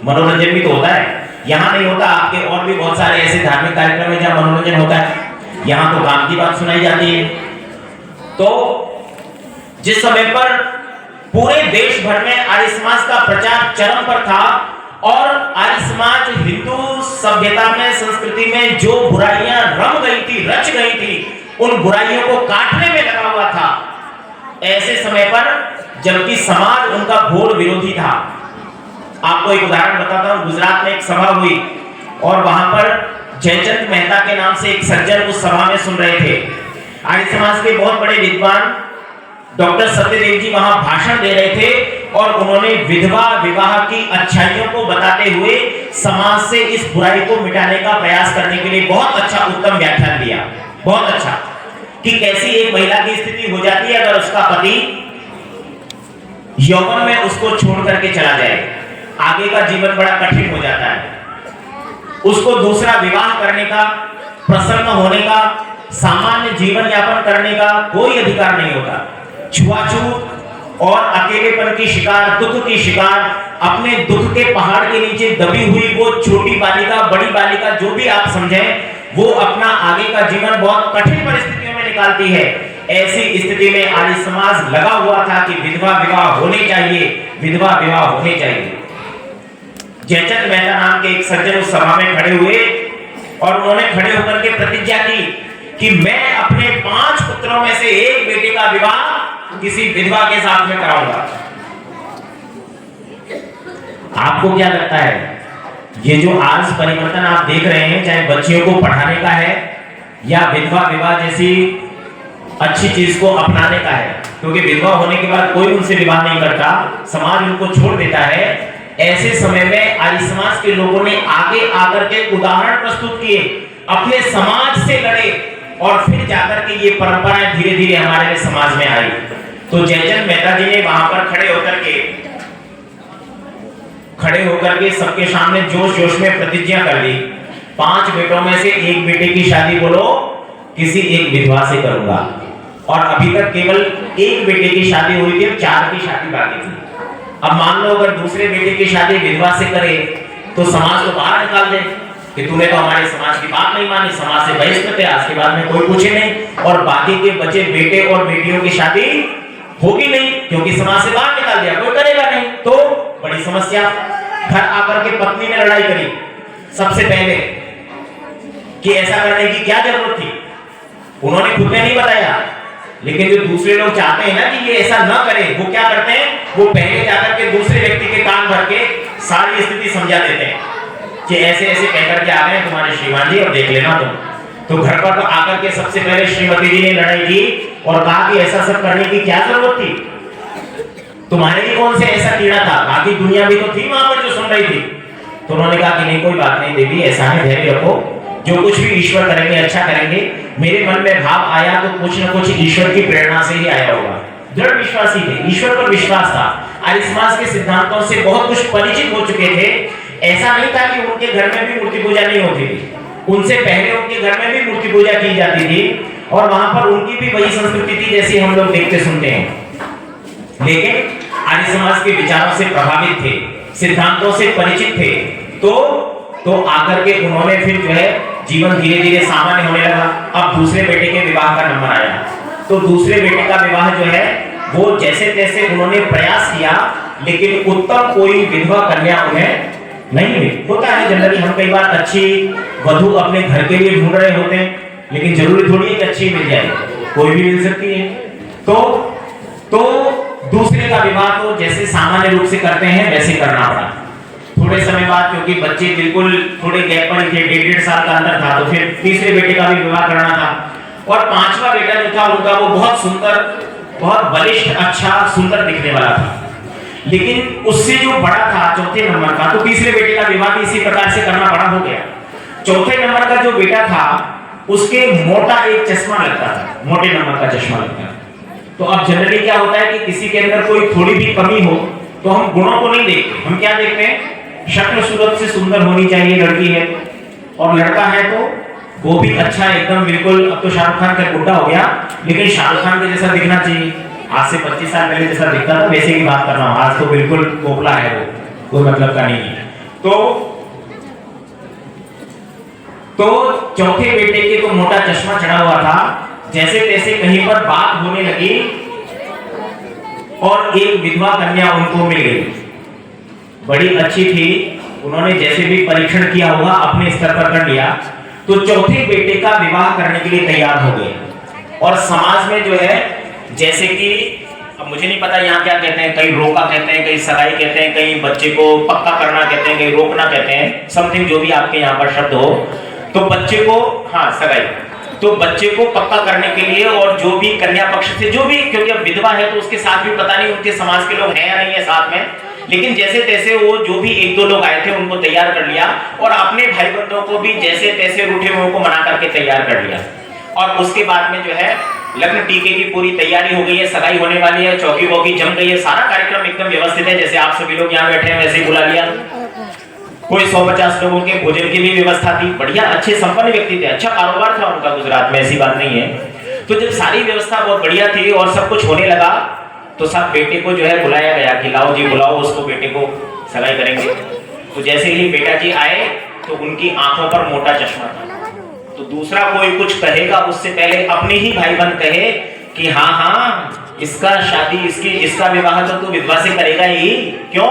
Speaker 1: मनोरंजन भी तो होता है, यहाँ नहीं होता। आपके और भी बहुत सारे ऐसे धार्मिक कार्यक्रम है जहाँ मनोरंजन होता है, यहाँ तो काम की बात सुनाई जाती है। तो जिस समय पर पूरे देश भर में आर्य समाज का प्रचार चरम पर था और आर्य समाज हिंदू सभ्यता में, संस्कृति में जो बुराइयां रम गई थी, रच गई थी, उन बुराइयों को काटने में लगा हुआ था, ऐसे समय पर जबकि समाज उनका घोर विरोधी था। आपको एक उदाहरण बताता हूं। गुजरात में एक सभा हुई और वहां पर जयचंद मेहता के नाम से एक सज्जन उस सभा में सुन रहे थे। आर्य समाज के बहुत बड़े विद्वान डॉक्टर सत्यदेव जी वहां भाषण दे रहे थे और उन्होंने विधवा विवाह की अच्छाइयों को बताते हुए समाज से इस बुराई को मिटाने का प्रयास करने के लिए बहुत अच्छा उत्तम व्याख्यान दिया। बहुत अच्छा, कि कैसी एक महिला की स्थिति हो जाती है अगर उसका पति यौवन में उसको छोड़ करके चला जाए, आगे का जीवन बड़ा कठिन हो जाता है। उसको दूसरा विवाह करने का, प्रसन्न होने का सामान्य जीवन यापन करने का कोई अधिकार नहीं होता। छुआछूत और अकेलेपन की शिकार, दुख की शिकार, अपने दुख के पहाड़ के नीचे दबी हुई वो छोटी बालिका, बड़ी बालिका, जो भी आप समझें, वो अपना आगे का जीवन बहुत कठिन परिस्थितियों में निकालती है। ऐसी स्थिति में आर्य समाज लगा हुआ था कि विधवा विवाह होने चाहिए, विधवा विवाह होने चाहिए। जयचंद मेहता नाम के एक सज्जन उस सभा में खड़े हुए और उन्होंने खड़े होकर के प्रतिज्ञा की कि मैं अपने 5 पुत्रों में से एक बेटे का विवाह किसी विधवा के साथ में कराऊंगा। आपको क्या लगता है, ये जो आज परिवर्तन आप देख रहे हैं, चाहे बच्चियों को पढ़ाने का है या विधवा विवाह जैसी अच्छी चीज को अपनाने का है, क्योंकि विधवा होने के बाद कोई उनसे विवाह नहीं करता, समाज उनको छोड़ देता है। ऐसे समय में आर्य समाज के लोगों ने आगे आकर के उदाहरण प्रस्तुत किए, अपने समाज से लड़े और फिर जाकर के ये परंपराएं धीरे धीरे हमारे समाज में आई। तो जयचंद मेहता जी ने वहां पर खड़े होकर के सबके सामने जोश जोश में प्रतिज्ञा कर ली, 5 बेटों में से एक बेटे की शादी बोलो किसी एक विधवा से करूंगा। और अभी तक केवल एक बेटे की शादी हुई थी, 4 की शादी बाकी थी। अब मान लो अगर दूसरे बेटे की शादी विधवा से करे तो समाज को बाहर निकाल दे कि तूने तो हमारे समाज की बात नहीं मानी, समाज से बहिष्कृत है, आज के बाद में कोई पूछे नहीं। और बाकी के बचे बेटे और बेटियों की शादी होगी नहीं, क्योंकि समाज से बाहर निकाल दिया, कोई करेगा नहीं। तो बड़ी समस्या। घर आकर के पत्नी ने लड़ाई करी सबसे पहले कि ऐसा करने की क्या जरूरत थी, उन्होंने खुद ने नहीं बताया, लेकिन जो दूसरे लोग चाहते हैं ना कि ये ऐसा ना करे, वो क्या करते हैं, वो पहले जाकर के दूसरे व्यक्ति के कान भर के सारी स्थिति समझा देते हैं कि ऐसे ऐसे कहकर के आ गए तुम्हारे श्रीमान जी और देख लेना तुम। तो घर पर तो आकर के सबसे पहले श्रीमती जी ने लड़ाई की और कहा कि ऐसा सब करने की क्या जरूरत थी, तुम्हारे लिए कौन से ऐसा कीड़ा था, बाकी दुनिया भी तो थी वहां पर जो सुन रही थी। तो उन्होंने कहा कि नहीं कोई बात नहीं देवी, ऐसा है, धैर्य रखो, जो कुछ भी ईश्वर करेंगे अच्छा करेंगे। मेरे मन में भाव आया तो कुछ न कुछ ईश्वर की प्रेरणा से ही आया होगा। दृढ़ विश्वासी थे, ईश्वर पर विश्वास था, आर्य समाज के सिद्धांतों से बहुत कुछ परिचित हो चुके थे। ऐसा नहीं था कि उनके घर में भी मूर्ति पूजा नहीं होती थी, उनसे पहले उनके घर में भी मूर्ति पूजा की जाती थी और वहां पर उनकी भी वही संस्कृति थी जैसी हम लोग देखते सुनते हैं। लेकिन आर्य समाज के विचारों से प्रभावित थे, सिद्धांतों से परिचित थे, तो आकर के उन्होंने फिर जो है जीवन धीरे धीरे सामान्य होने लगा। अब दूसरे बेटे के विवाह का नंबर आया, तो दूसरे बेटे का विवाह जो है वो जैसे तैसे उन्होंने प्रयास किया, लेकिन उत्तम कोई विधवा कन्या उन्हें नहीं मिली। होता है जनरली, हम कई बार अच्छी वधू अपने घर के लिए ढूंढ रहे होते हैं, लेकिन जरूरी थोड़ी है कि अच्छी मिल जाए, कोई भी मिल सकती है। तो दूसरे का विवाह तो जैसे सामान्य रूप से करते हैं वैसे करना पड़ा। थोड़े समय बाद, क्योंकि बच्चे बिल्कुल थोड़े गैप पर थे, 1.5 साल का अंतर था, तो फिर तीसरे बेटे का भी विवाह करना था। और 5वां बेटा जो था उनका वो बहुत सुंदर, बहुत बलिष्ठ, अच्छा, सुंदर दिखने वाला था। लेकिन उससे जो बड़ा था 4थे नंबर का, तो तीसरे बेटे का विवाह भी इसी प्रकार से करना पड़ा, हो गया। 4थे नंबर का जो बेटा था उसके मोटा एक चश्मा लगता था, मोटे नंबर का चश्मा लगता था। तो अब जनरली क्या होता है कि किसी के अंदर कोई थोड़ी भी कमी हो तो हम गुणों को नहीं देखते, हम क्या देखते हैं, शक्ल सूरत से सुंदर होनी चाहिए लड़की है, और लड़का है तो वो भी अच्छा एकदम बिल्कुल। अब तो शाहरुख खान का बुढ़ा हो गया, लेकिन शाहरुख खान के जैसा दिखना चाहिए। आज से 25 साल पहले जैसा दिखता था वैसे की बात कर रहा हूँ, आज तो बिल्कुल पोपला है, वो कोई मतलब का नहीं है। तो 4थे बेटे के तो मोटा चश्मा चढ़ा हुआ था, जैसे तैसे कहीं पर बात होने लगी और एक विधवा कन्या उनको मिल गई, बड़ी अच्छी थी। उन्होंने जैसे भी परीक्षण किया होगा अपने स्तर पर कर लिया, तो 4थे बेटे का विवाह करने के लिए तैयार हो गए। और समाज में जो है, जैसे कि अब मुझे नहीं पता यहाँ क्या कहते हैं, कहीं रोका कहते हैं, कहीं सगाई कहते हैं, कहीं बच्चे को पक्का करना कहते हैं, कहीं रोकना कहते हैं, समथिंग जो भी आपके यहाँ पर शब्द हो। तो बच्चे को, हाँ सगाई, तो बच्चे को पक्का करने के लिए और जो भी कन्या पक्ष से जो भी, क्योंकि अब विधवा है तो उसके साथ भी पता नहीं उनके समाज के लोग हैं या नहीं है साथ में, लेकिन जैसे तैसे वो जो भी 1-2 लोग आए थे उनको तैयार कर लिया और अपने भाई बंधुओं को भी जैसे तैसे रूठे हुए को मना करके तैयार कर लिया। और उसके बाद में जो है लग्न टीके की पूरी तैयारी हो गई है, सगाई होने वाली है, चौकी वौकी जम गई है, सारा कार्यक्रम एकदम व्यवस्थित है, जैसे आप सभी लोग यहाँ बैठे हैं वैसे ही बुला लिया। कोई 150 लोगों के भोजन की भी व्यवस्था थी, बढ़िया अच्छे संपन्न व्यक्ति थे, अच्छा कारोबार था उनका गुजरात में, ऐसी बात नहीं है। तो जब सारी व्यवस्था बहुत बढ़िया थी और सब कुछ होने लगा तो सब बेटे को जो है बुलाया गया कि लाओ जी बुलाओ उसको, बेटे को सगाई करेंगे। तो जैसे ही बेटा जी आए तो उनकी आंखों पर मोटा चश्मा था, तो दूसरा कोई कुछ कहेगा उससे पहले अपने ही भाई बहन कहे कि हाँ हाँ इसका शादी इसका विवाह तो तू विधवा से करेगा ही। क्यों?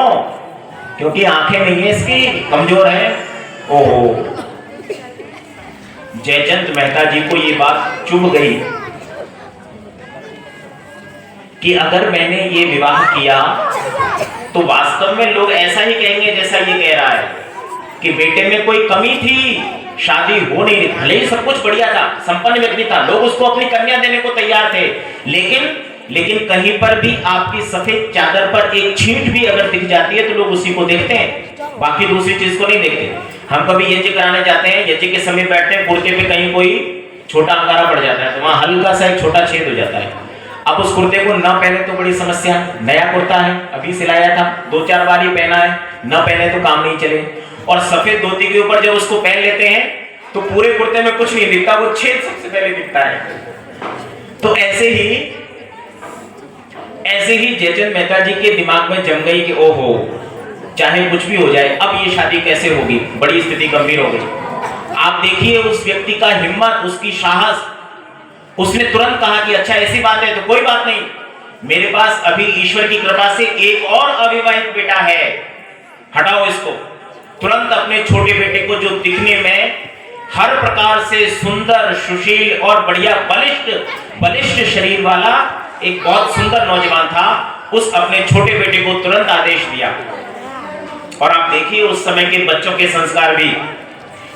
Speaker 1: क्योंकि आंखें नहीं है इसकी, कमजोर है। ओहो, जयचंद मेहता जी को ये बात चुभ गई कि अगर मैंने ये विवाह किया तो वास्तव में लोग ऐसा ही कहेंगे जैसा ये कह रहा है कि बेटे में कोई कमी थी, शादी हो नहीं रही। भले ही सब कुछ बढ़िया था, संपन्न व्यक्ति था, लोग उसको अपनी कन्या देने को तैयार थे, लेकिन कहीं पर भी आपकी सफेद चादर पर एक छींट भी अगर दिख जाती है तो लोग उसी को देखते हैं, बाकी दूसरी चीज को नहीं देखते। हम कभी यज्ञ कराने जाते हैं, यज्ञ के समय बैठते हैं, कुर्ते पे कहीं कोई छोटा अंगारा पड़ जाता है तो वहां हल्का सा एक छोटा छेद हो जाता है। अब उस कुर्ते को न पहने तो बड़ी समस्या, नया कुर्ता है, अभी सिलाया था, 2-4 बार ही पहना है, न पहने तो काम नहीं चले। और सफेद धोती के ऊपर जब उसको पहन लेते हैं तो पूरे कुर्ते में कुछ नहीं दिखता, वो छेद सबसे पहले दिखता है। तो ऐसे ही जयचंद मेहता जी के दिमाग में जम गई कि ओहो, चाहे कुछ भी हो जाए अब ये शादी कैसे होगी, बड़ी स्थिति गंभीर हो गई। आप देखिए उस व्यक्ति का हिम्मत, उसकी साहस, उसने तुरंत कहा कि अच्छा ऐसी बात है तो कोई बात नहीं, मेरे पास अभी ईश्वर की कृपा से एक और अविवाहित बेटा है, हटाओ इसको। तुरंत अपने छोटे बेटे को, जो दिखने में हर प्रकार से सुंदर, सुशील और बढ़िया बलिष्ठ शरीर वाला एक बहुत सुंदर नौजवान था, उस अपने छोटे बेटे को तुरंत आदेश दिया। और आप देखिए उस समय के बच्चों के संस्कार भी,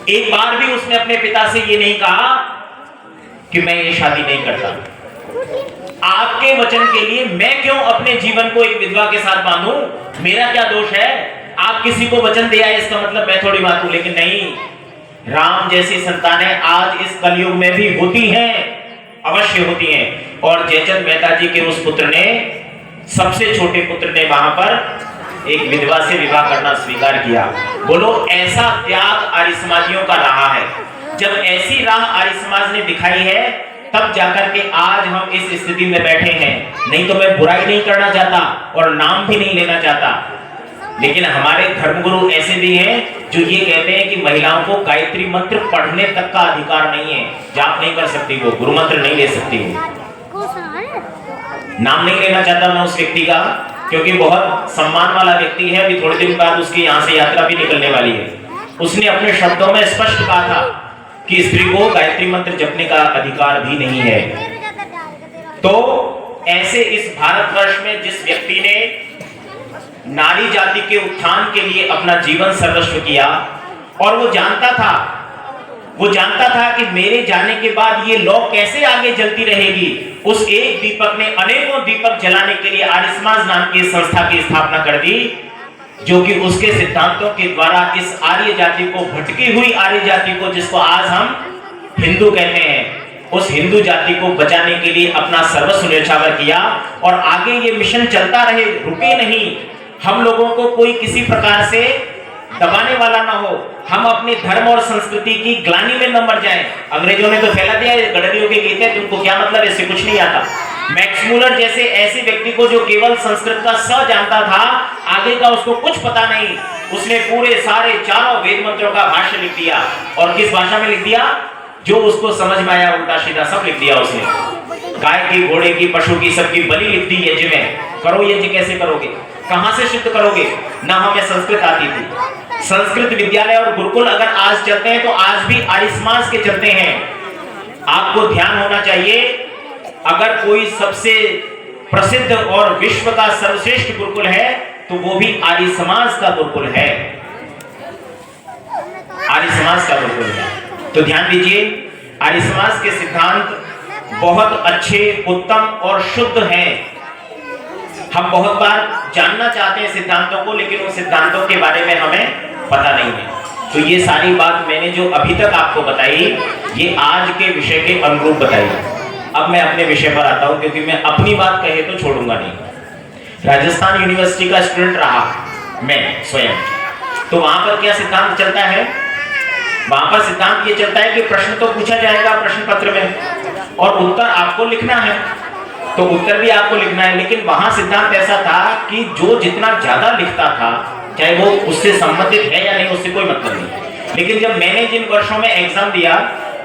Speaker 1: एक बार भी उसने अपने पिता से ये नहीं कहा कि मैं ये शादी नहीं करता। आपके वचन के लिए मैं क्यों अपने जीवन को एक विधवा के साथ बांधूं, मेरा क्या दोष है? आप किसी को वचन दिया है इसका मतलब मैं थोड़ी बांधूं, लेकिन नहीं, राम जैसी संतानें आज इस कलयुग में भी होती हैं, अवश्य होती हैं। और जयचंद मेहता जी के उस पुत्र ने, सबसे छोटे पुत्र ने वहां पर एक विधवा से विवाह करना स्वीकार किया। बोलो, ऐसा त्याग आर्य समाजियों का रहा है। जब ऐसी राह आर्य समाज ने दिखाई है तब जाकर के आज हम इस स्थिति में बैठे हैं। नहीं तो मैं बुराई नहीं करना चाहता और नाम भी नहीं लेना चाहता, लेकिन हमारे धर्मगुरु ऐसे भी हैं जो ये कहते हैं कि महिलाओं को गायत्री मंत्र पढ़ने तक का अधिकार नहीं है, जाप नहीं कर सकती, वो गुरु मंत्र नहीं ले सकती। वो नाम नहीं लेना चाहता मैं उस व्यक्ति का, क्योंकि बहुत सम्मान वाला व्यक्ति है। अभी थोड़े दिन बाद उसकी यहाँ से यात्रा भी निकलने वाली है। उसने अपने शब्दों में स्पष्ट कहा था कि स्त्री को गायत्री मंत्र जपने का अधिकार भी नहीं है। तो ऐसे इस भारतवर्ष में जिस व्यक्ति ने नारी जाति के उत्थान के लिए अपना जीवन सर्वस्व किया, और वो जानता था कि मेरे जाने के बाद ये लौ कैसे आगे जलती रहेगी, उस एक दीपक ने अनेकों दीपक जलाने के लिए आर्य समाज नाम की संस्था की स्थापना कर दी, जो कि उसके सिद्धांतों के द्वारा इस आर्य जाति को, भटकी हुई आर्य जाति को, जिसको आज हम हिंदू कहते हैं, उस हिंदू जाति को बचाने के लिए अपना सर्वस्व न्यौछावर किया। और आगे ये मिशन चलता रहे, रुके नहीं। हम लोगों को कोई किसी प्रकार से दबाने वाला ना हो, हम अपने धर्म और संस्कृति की ग्लानि में न मर जाएं। अंग्रेजों ने तो फैला दिया गडरियों के गीत है, तुमको क्या मतलब, इससे कुछ नहीं आता। मैक्स मूलर जैसे ऐसे व्यक्ति को, जो केवल संस्कृत का स जानता था, आगे का उसको कुछ पता नहीं, उसने पूरे सारे चारों वेद मंत्रों का भाष्य लिख दिया। और किस भाषा में लिख दिया? जो उसको समझ में आया, उल्टा सीधा सब लिख दिया उसने। गाय की, घोड़े की, पशु की, सबकी बलि लिख दी यज्ञ में। करो यज्ञ, कैसे करोगे, कहां से शुद्ध करोगे? ना हमें संस्कृत आती थी। संस्कृत विद्यालय और गुरुकुल अगर आज चलते हैं तो आज भी आर्य समाज के चलते हैं। आपको ध्यान होना चाहिए, अगर कोई सबसे प्रसिद्ध और विश्व का सर्वश्रेष्ठ गुरुकुल है तो वो भी आर्य समाज का गुरुकुल है, आर्य समाज का गुरुकुल है। तो ध्यान दीजिए, आर्य समाज के सिद्धांत बहुत अच्छे, उत्तम और शुद्ध हैं। हम बहुत बार जानना चाहते हैं सिद्धांतों को, लेकिन उन सिद्धांतों के बारे में हमें पता नहीं है। तो ये सारी बात मैंने जो अभी तक आपको बताई, ये आज के विषय के अनुरूप बताई। अब मैं अपने विषय पर आता हूं, क्योंकि मैं अपनी बात कहे तो छोड़ूंगा नहीं। राजस्थान यूनिवर्सिटी का स्टूडेंट रहा मैं स्वयं, तो वहां पर क्या सिद्धांत चलता है? वहां पर सिद्धांत ये चलता है कि प्रश्न तो पूछा जाएगा प्रश्न पत्र में और उत्तर आपको लिखना है, तो उत्तर भी आपको लिखना है। लेकिन वहां सिद्धांत ऐसा था कि जो जितना ज्यादा लिखता था, चाहे वो उससे संबंधित है या नहीं, उससे कोई मतलब नहीं। लेकिन जब मैंने जिन वर्षों में एग्जाम दिया,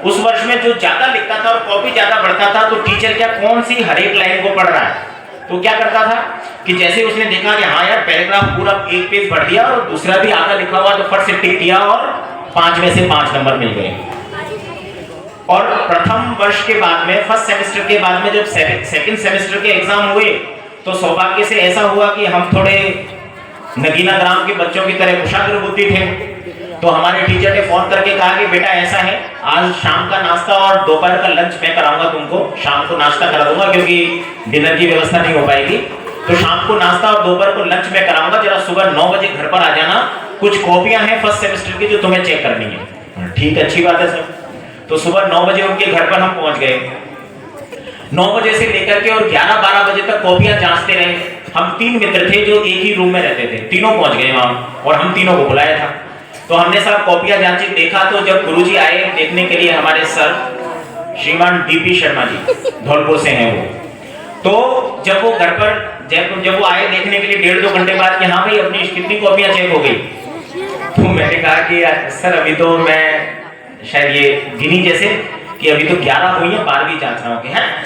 Speaker 1: उस वर्ष में जो ज्यादा लिखता था और कॉपी ज्यादा बढ़ता था, तो टीचर क्या कौन सी हर एक लाइन को पढ़ रहा है, तो क्या करता था कि जैसे उसने देखा कि हाँ यार पैराग्राफ पूरा एक पेज भर दिया और दूसरा भी आधा लिखा हुआ, तो फट से टिक किया और 5 में से 5 नंबर मिल गए। और प्रथम वर्ष के बाद में, फर्स्ट सेमेस्टर के बाद में जब सेकंड सेमेस्टर के एग्जाम हुए, तो सौभाग्य से ऐसा हुआ कि हम थोड़े नगीना ग्राम के बच्चों की तरह कुशाग्र बुद्धि थे। तो हमारे टीचर ने फोन करके कहा कि बेटा ऐसा है, आज शाम का नाश्ता और दोपहर का लंच मैं कराऊंगा तुमको, शाम को नाश्ता करा दूंगा क्योंकि डिनर की व्यवस्था नहीं हो पाएगी, तो शाम को नाश्ता और दोपहर को लंच मैं कराऊंगा, जरा सुबह 9 बजे घर पर आ जाना, कुछ कॉपियां हैं फर्स्ट सेमेस्टर की जो तुम्हें चेक करनी है। ठीक, अच्छी बात है सर। तो सुबह 9 बजे उनके घर पर हम पहुंच गए। 9 बजे से लेकर के और 11-12 बजे तक कॉपियां जांचते रहे। हम 3 मित्र थे जो एक ही रूम में रहते थे, तीनों पहुंच गए वहां और हम तीनों को बुलाया था। तो हमने सब कॉपियां जांची, देखा, तो जब गुरुजी आए देखने के लिए, हमारे सर श्रीमान डीपी शर्मा जी धौलपुर से हैं वो, तो जब वो घर पर जब वो आए देखने के लिए 1.5-2 घंटे बाद कि हाँ भाई अपनी कितनी कॉपियां चेक हो गई, तो मैंने कहा कि सर अभी तो मैं शायद ये गिनी जैसे कि अभी तो 11 हुई है, 12वीं जांच रहा हूँ। हैं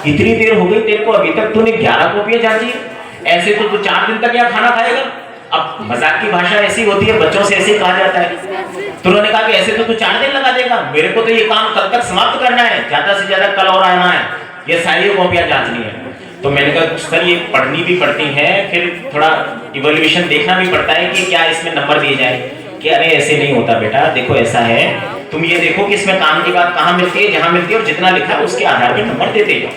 Speaker 1: इतनी देर हो गई तेरे को, अभी तक तूने 11 कॉपियां जांची, ऐसे तो तू 4 दिन तक क्या खाना खाएगा? अब मजाक की भाषा ऐसी होती है, बच्चों से ऐसे कहा जाता है। तो उन्होंने कहा कि ऐसे तो तू 4 दिन लगा देगा, मेरे को तो ये काम कल तक समाप्त करना है, ज्यादा से ज्यादा कल और आना है, ये सारी कॉपियां जांचनी है। तो मैंने कहा सर ये पढ़नी भी पड़ती है, फिर थोड़ा इवैल्यूएशन देखना भी पड़ता है कि क्या इसमें नंबर दिए जाए। कि अरे ऐसे नहीं होता बेटा, देखो ऐसा है, तुम ये देखो कि इसमें काम की बात कहाँ मिलती है, जहां मिलती है, और जितना लिखा है उसके आधार पर नंबर देते जाओ।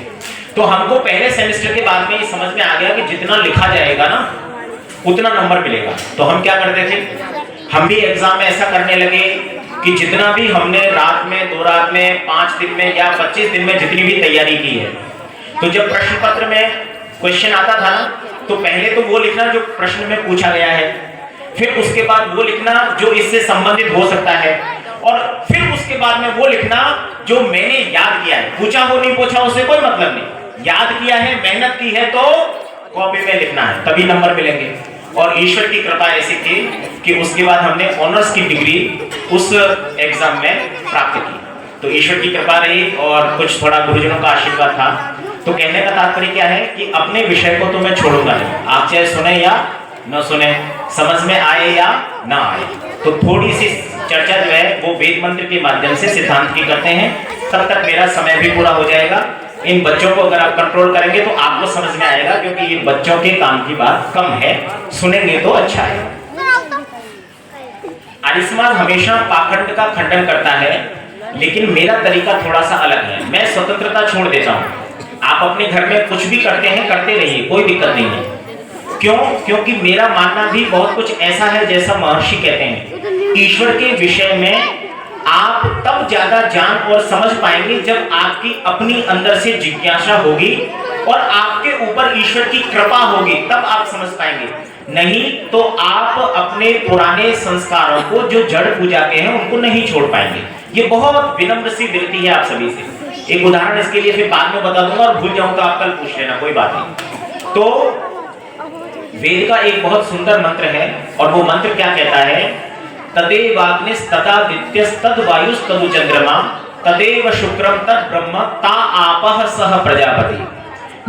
Speaker 1: तो हमको पहले सेमेस्टर के बाद में ये समझ में आ गया कि जितना लिखा जाएगा ना उतना नंबर मिलेगा। तो हम क्या करते थे, हम भी एग्जाम में ऐसा करने लगे कि जितना भी हमने रात में, 2 रात में, 5 दिन में या 25 दिन में जितनी भी तैयारी की है, तो जब प्रश्न पत्र में क्वेश्चन आता था ना, तो पहले तो वो लिखना जो प्रश्न में पूछा गया है, फिर उसके बाद वो लिखना जो इससे संबंधित हो सकता है, और फिर उसके बाद में वो लिखना जो मैंने याद किया है। पूछा हो नहीं पूछा उससे कोई मतलब नहीं, याद किया है, मेहनत की है, तो कॉपी में लिखना है, तभी नंबर मिलेंगे। और ईश्वर की कृपा ऐसी थी कि उसके बाद हमने ऑनर्स की डिग्री उस एग्जाम में प्राप्त की। तो ईश्वर की कृपा रही और कुछ थोड़ा गुरुजनों का आशीर्वाद था। तो कहने का तात्पर्य क्या है कि अपने विषय को तो मैं छोड़ूंगा नहीं, आप चाहे सुने या न सुने, समझ में आए या ना आए। तो थोड़ी सी चर्चा जो है वो वेद मंत्र के माध्यम से सिद्धांत की करते हैं, तब तक मेरा समय भी पूरा हो जाएगा। इन बच्चों को अगर आप कंट्रोल करेंगे तो आपको समझ में आएगा, क्योंकि ये बच्चों के काम की बात कम है, सुनेंगे तो अच्छा है। आर्यसमाज हमेशा पाखंड का खंडन करता है, लेकिन मेरा तरीका थोड़ा सा अलग है। मैं स्वतंत्रता छोड़ देता हूँ, आप अपने घर में कुछ भी करते हैं करते रहिए, कोई दिक्कत नहीं है। क्यों? क्योंकि मेरा मानना भी बहुत कुछ ऐसा है जैसा महर्षि कहते हैं, ईश्वर के विषय में आप तब ज्यादा जान और समझ पाएंगे जब आपकी अपनी अंदर से जिज्ञासा होगी और आपके ऊपर ईश्वर की कृपा होगी, तब आप समझ पाएंगे। नहीं तो आप अपने पुराने संस्कारों को जो जड़ पूजा के हैं उनको नहीं छोड़ पाएंगे। ये बहुत विनम्र सी विनती है आप सभी से। एक उदाहरण इसके लिए फिर बाद में बता दूंगा, और भूल जाऊं तो आप कल पूछ लेना, कोई बात नहीं। तो वेद का एक बहुत सुंदर मंत्र है, और वो मंत्र क्या कहता है, तदेवाग्निस्तदादित्यस्तद वायुस्तदु चंद्रमा तदेव शुक्रम तद ब्रह्म ता आपः सह प्रजापति।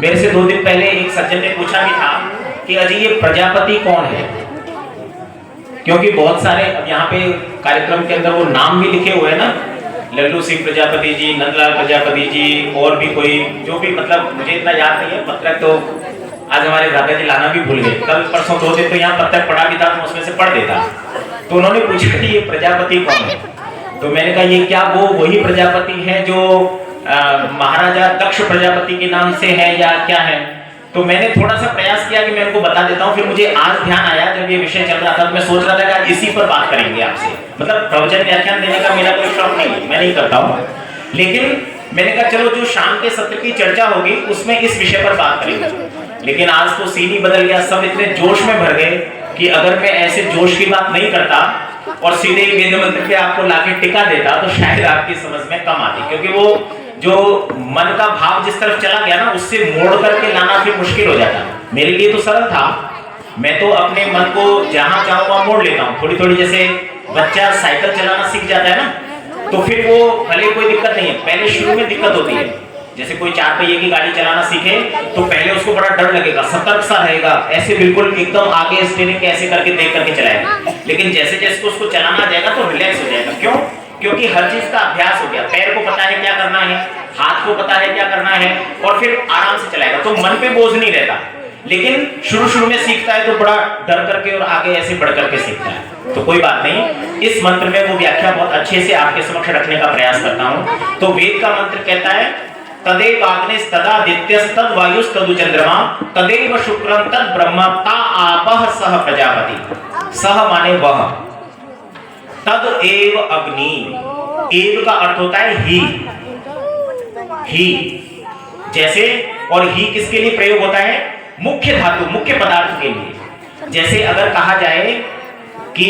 Speaker 1: मेरे से 2 दिन पहले एक सज्जन ने पूछा भी था कि अजी ये प्रजापति कौन है, क्योंकि बहुत सारे अब यहाँ पे कार्यक्रम के अंदर वो नाम भी लिखे हुए हैं ना, लल्लू सिंह प्रजापति जी, नंदलाल प्रजापति जी, और भी कोई जो भी, मतलब मुझे इतना याद नहीं है। पत्रक तो आज हमारे दादा जी लाना भी भूल गए, कल परसों 2 दिन तो यहाँ पत्रक पढ़ा भी था, तो उसमें से पढ़ देता। तो उन्होंने पूछा कि ये प्रजापति कौन है, तो मैंने कहा ये क्या वो वही प्रजापति है जो महाराजा दक्ष प्रजापति के नाम से है या क्या है। तो मैंने थोड़ा सा प्रयास किया कि मैं उनको बता देता हूँ, फिर मुझे आज ध्यान आया जब ये विषय चल रहा था, तो मैं सोच रहा था कि आज इसी पर बात करेंगे आपसे। मतलब प्रवचन व्याख्यान देने का मेरा कोई शौक नहीं है, मैं नहीं करता हूँ, लेकिन मैंने कहा चलो जो शाम के सत्र की चर्चा होगी उसमें इस विषय पर बात करेंगे। लेकिन आज तो सीन ही बदल गया, सब इतने जोश में भर गए कि अगर मैं ऐसे जोश की बात नहीं करता और सीधे ही वेद मंत्र पे आपको लाके टिका देता तो शायद आपकी समझ में कम आती, क्योंकि वो जो मन का भाव जिस तरफ चला गया ना, उससे मोड़ करके लाना फिर मुश्किल हो जाता। मेरे लिए तो सरल था, मैं तो अपने मन को जहां चाहूं वहां मोड़ लेता हूं। थोड़ी थोड़ी जैसे बच्चा साइकिल चलाना सीख जाता है ना, तो फिर वो भले कोई दिक्कत नहीं है, पहले शुरू में दिक्कत होती है। जैसे कोई 4 पहिए की गाड़ी चलाना सीखे तो पहले उसको बड़ा डर लगेगा, सतर्क सा रहेगा, ऐसे बिल्कुल एकदम आगे स्टीयरिंग ऐसे करके देख करके चलाएगा। लेकिन जैसे जैसे उसको चलाना आ जाएगा तो रिलैक्स हो जाएगा। क्यों? क्योंकि हर चीज का अभ्यास हो गया, पैर को पता है क्या करना है, हाथ को पता है क्या करना है, और फिर आराम से चलाएगा, तो मन पे बोझ नहीं रहता। लेकिन शुरू में सीखता है तो बड़ा डर करके और आगे ऐसे बढ़ करके सीखता है। तो कोई बात नहीं, इस मंत्र में वो व्याख्या बहुत अच्छे से आपके समक्ष रखने का प्रयास करता हूं। तो वेद का मंत्र कहता है तदेव अग्निस् तदादित्यस् तद वायुस् तदु चंद्रमा तदेव शुक्रम तद ब्रह्म ता आपः सह प्रजापति। सह माने वह, तद एव अग्नि, एव का अर्थ होता है ही जैसे, और ही किसके लिए प्रयोग होता है? मुख्य धातु, मुख्य पदार्थ के लिए। जैसे अगर कहा जाए कि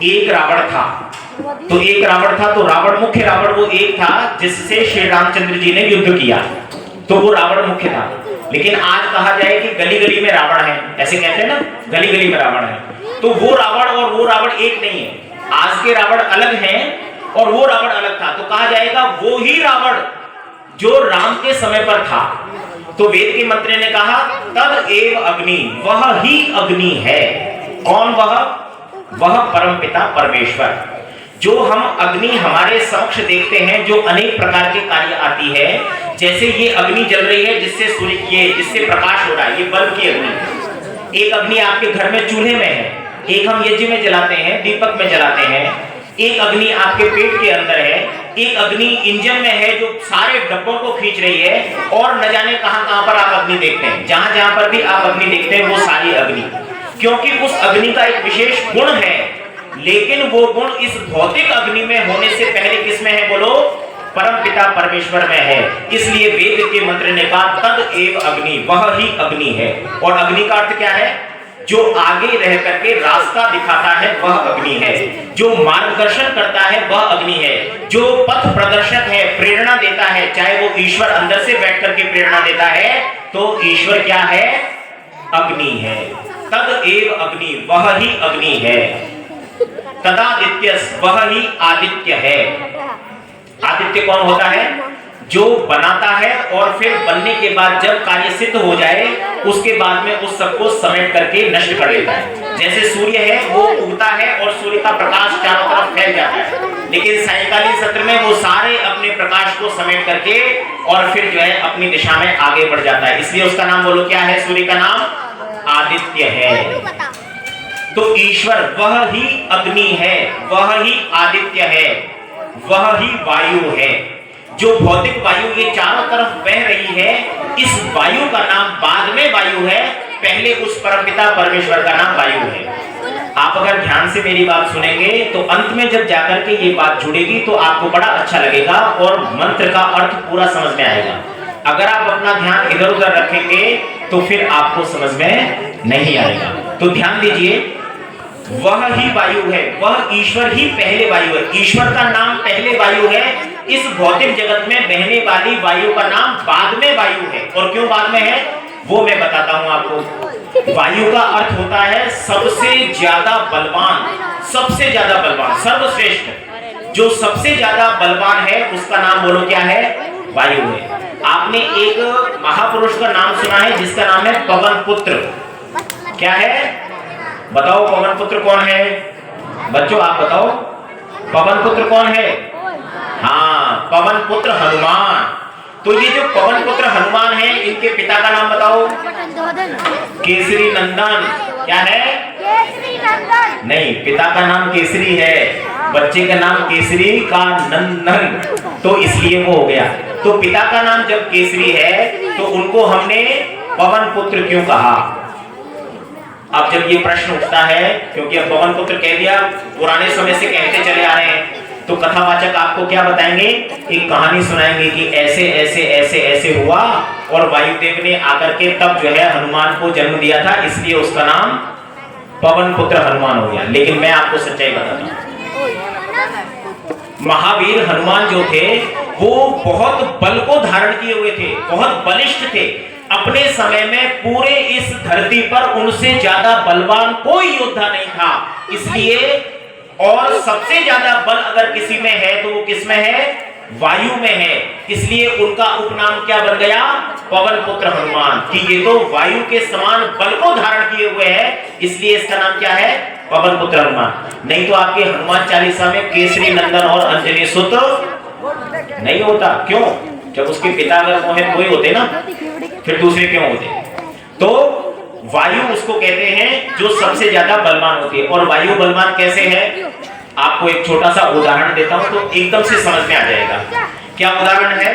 Speaker 1: एक रावण था, तो एक रावण था, तो रावण, मुख्य रावण वो एक था जिससे श्री रामचंद्र जी ने युद्ध किया, तो वो रावण मुख्य था। लेकिन आज कहा जाए कि गली गली में रावण है, ऐसे कहते हैं ना, गली गली में रावण है, तो वो रावण और वो रावण एक नहीं है। आज के रावण अलग हैं और वो रावण अलग था, तो कहा जाएगा वो ही रावण जो राम के समय पर था। तो वेद के मंत्र ने कहा तद एव अग्नि, वह ही अग्नि है। कौन वह? वह परमपिता परमेश्वर। जो हम अग्नि हमारे समक्ष देखते हैं, जो अनेक प्रकार के कार्य आती है, जैसे ये अग्नि जल रही है जिससे सूर्य, ये जिससे प्रकाश हो रहा है, ये बल्ब की अग्नि। एक अग्नि आपके घर में चूल्हे में है, एक हम यज्ञ में जलाते हैं, दीपक में जलाते हैं, एक अग्नि आपके पेट के अंदर है, एक अग्नि इंजन में है जो सारे डब्बों को खींच रही है, और न जाने कहां पर आप अग्नि देखते हैं। जहां जहां पर भी आप अग्नि देखते हैं वो सारी अग्नि, क्योंकि उस अग्नि का एक विशेष गुण है, लेकिन वो गुण इस भौतिक अग्नि में होने से पहले किसमें है? बोलो, परमपिता परमेश्वर में है। इसलिए वेद के मंत्र ने कहा तद एव अग्नि, वह ही अग्नि है। और अग्नि का अर्थ क्या है? जो आगे रह करके रास्ता दिखाता है वह अग्नि है, जो मार्गदर्शन करता है वह अग्नि है, जो पथ प्रदर्शक है, प्रेरणा देता है, चाहे वो ईश्वर अंदर से बैठ करके प्रेरणा देता है, तो ईश्वर क्या है? अग्नि है। तद एव अग्नि, वह ही अग्नि है। तदादित्यस्, वह ही आदित्य है। आदित्य कौन होता है? जो बनाता है और फिर बनने के बाद जब कार्य सिद्ध हो जाए उसके बाद में उस सबको समेट करके नष्ट कर लेता है। जैसे सूर्य है, वो उगता है और सूर्य का प्रकाश चारों तरफ फैल जाता है, लेकिन सायंकालीन सत्र में वो सारे अपने प्रकाश को समेट करके और फिर जो है अपनी दिशा में आगे बढ़ जाता है। इसलिए उसका नाम बोलो क्या है? सूर्य का नाम आदित्य है। तो ईश्वर वह ही अग्नि है, वह ही आदित्य है, वह ही वायु है। जो भौतिक वायु ये चारों तरफ बह रही है, इस वायु का नाम बाद में वायु है, पहले उस परमपिता परमेश्वर का नाम वायु है। आप अगर ध्यान से मेरी बात सुनेंगे तो अंत में जब जाकर के ये बात जुड़ेगी तो आपको बड़ा अच्छा लगेगा और मंत्र का अर्थ पूरा समझ में आएगा। अगर आप अपना ध्यान इधर उधर रखेंगे तो फिर आपको समझ में नहीं आएगा। तो ध्यान दीजिए, वह ही वायु है, वह ईश्वर ही पहले वायु है। ईश्वर का नाम पहले वायु है, इस भौतिक जगत में बहने वाली वायु का नाम बाद में वायु है। और क्यों बाद में है वो मैं बताता हूं आपको। वायु का अर्थ होता है सबसे ज्यादा बलवान, सबसे ज्यादा बलवान, सर्वश्रेष्ठ। जो सबसे ज्यादा बलवान है उसका नाम बोलो क्या है? वायु है। आपने एक महापुरुष का नाम सुना है जिसका नाम है पवन पुत्र। क्या है? बताओ पवन पुत्र कौन है? बच्चों आप बताओ, पवन पुत्र कौन है? हाँ, पवन पुत्र हनुमान। तो ये जो पवन पुत्र हनुमान है, इनके पिता का नाम बताओ। केसरी नंदन। क्या है? केसरी नंदन। नहीं, पिता का नाम केसरी है, बच्चे का नाम केसरी का नंदन, तो इसलिए वो हो गया। तो पिता का नाम जब केसरी है तो उनको हमने पवन पुत्र क्यों कहा? अब जब ये प्रश्न उठता है, क्योंकि अब पवन पुत्र कह दिया, पुराने समय से कहते चले आ रहे हैं, तो कथावाचक आपको क्या बताएंगे? एक कहानी सुनाएंगे कि ऐसे ऐसे ऐसे ऐसे हुआ और वायुदेव ने आकर के तब जो है हनुमान को जन्म दिया था, इसलिए उसका नाम पवन पुत्र हनुमान हो गया। लेकिन मैं आपको सच्चाई बताता हूं, महावीर हनुमान जो थे वो बहुत बल को धारण किए हुए थे, बहुत बलिष्ठ थे। अपने समय में पूरे इस धरती पर उनसे ज्यादा बलवान कोई योद्धा नहीं था। इसलिए और सबसे ज्यादा बल अगर किसी में है तो वो किस में है? वायु में है। इसलिए उनका उपनाम क्या बन गया? पवन पुत्र हनुमान, कि ये तो वायु के समान बल को धारण किए हुए हैं, इसलिए इसका नाम क्या है? पवन पुत्र हनुमान। नहीं तो आपके हनुमान चालीसा में केसरी नंदन और अंजनी सुत नहीं होता। क्यों? जब उसके पिता अगर वो हैं वही होते ना, फिर दूसरे क्यों होते? तो वायु उसको कहते हैं जो सबसे ज्यादा बलवान होती है। और वायु बलवान कैसे है? आपको एक छोटा सा उदाहरण देता हूं तो एकदम से समझ में आ जाएगा। क्या उदाहरण है?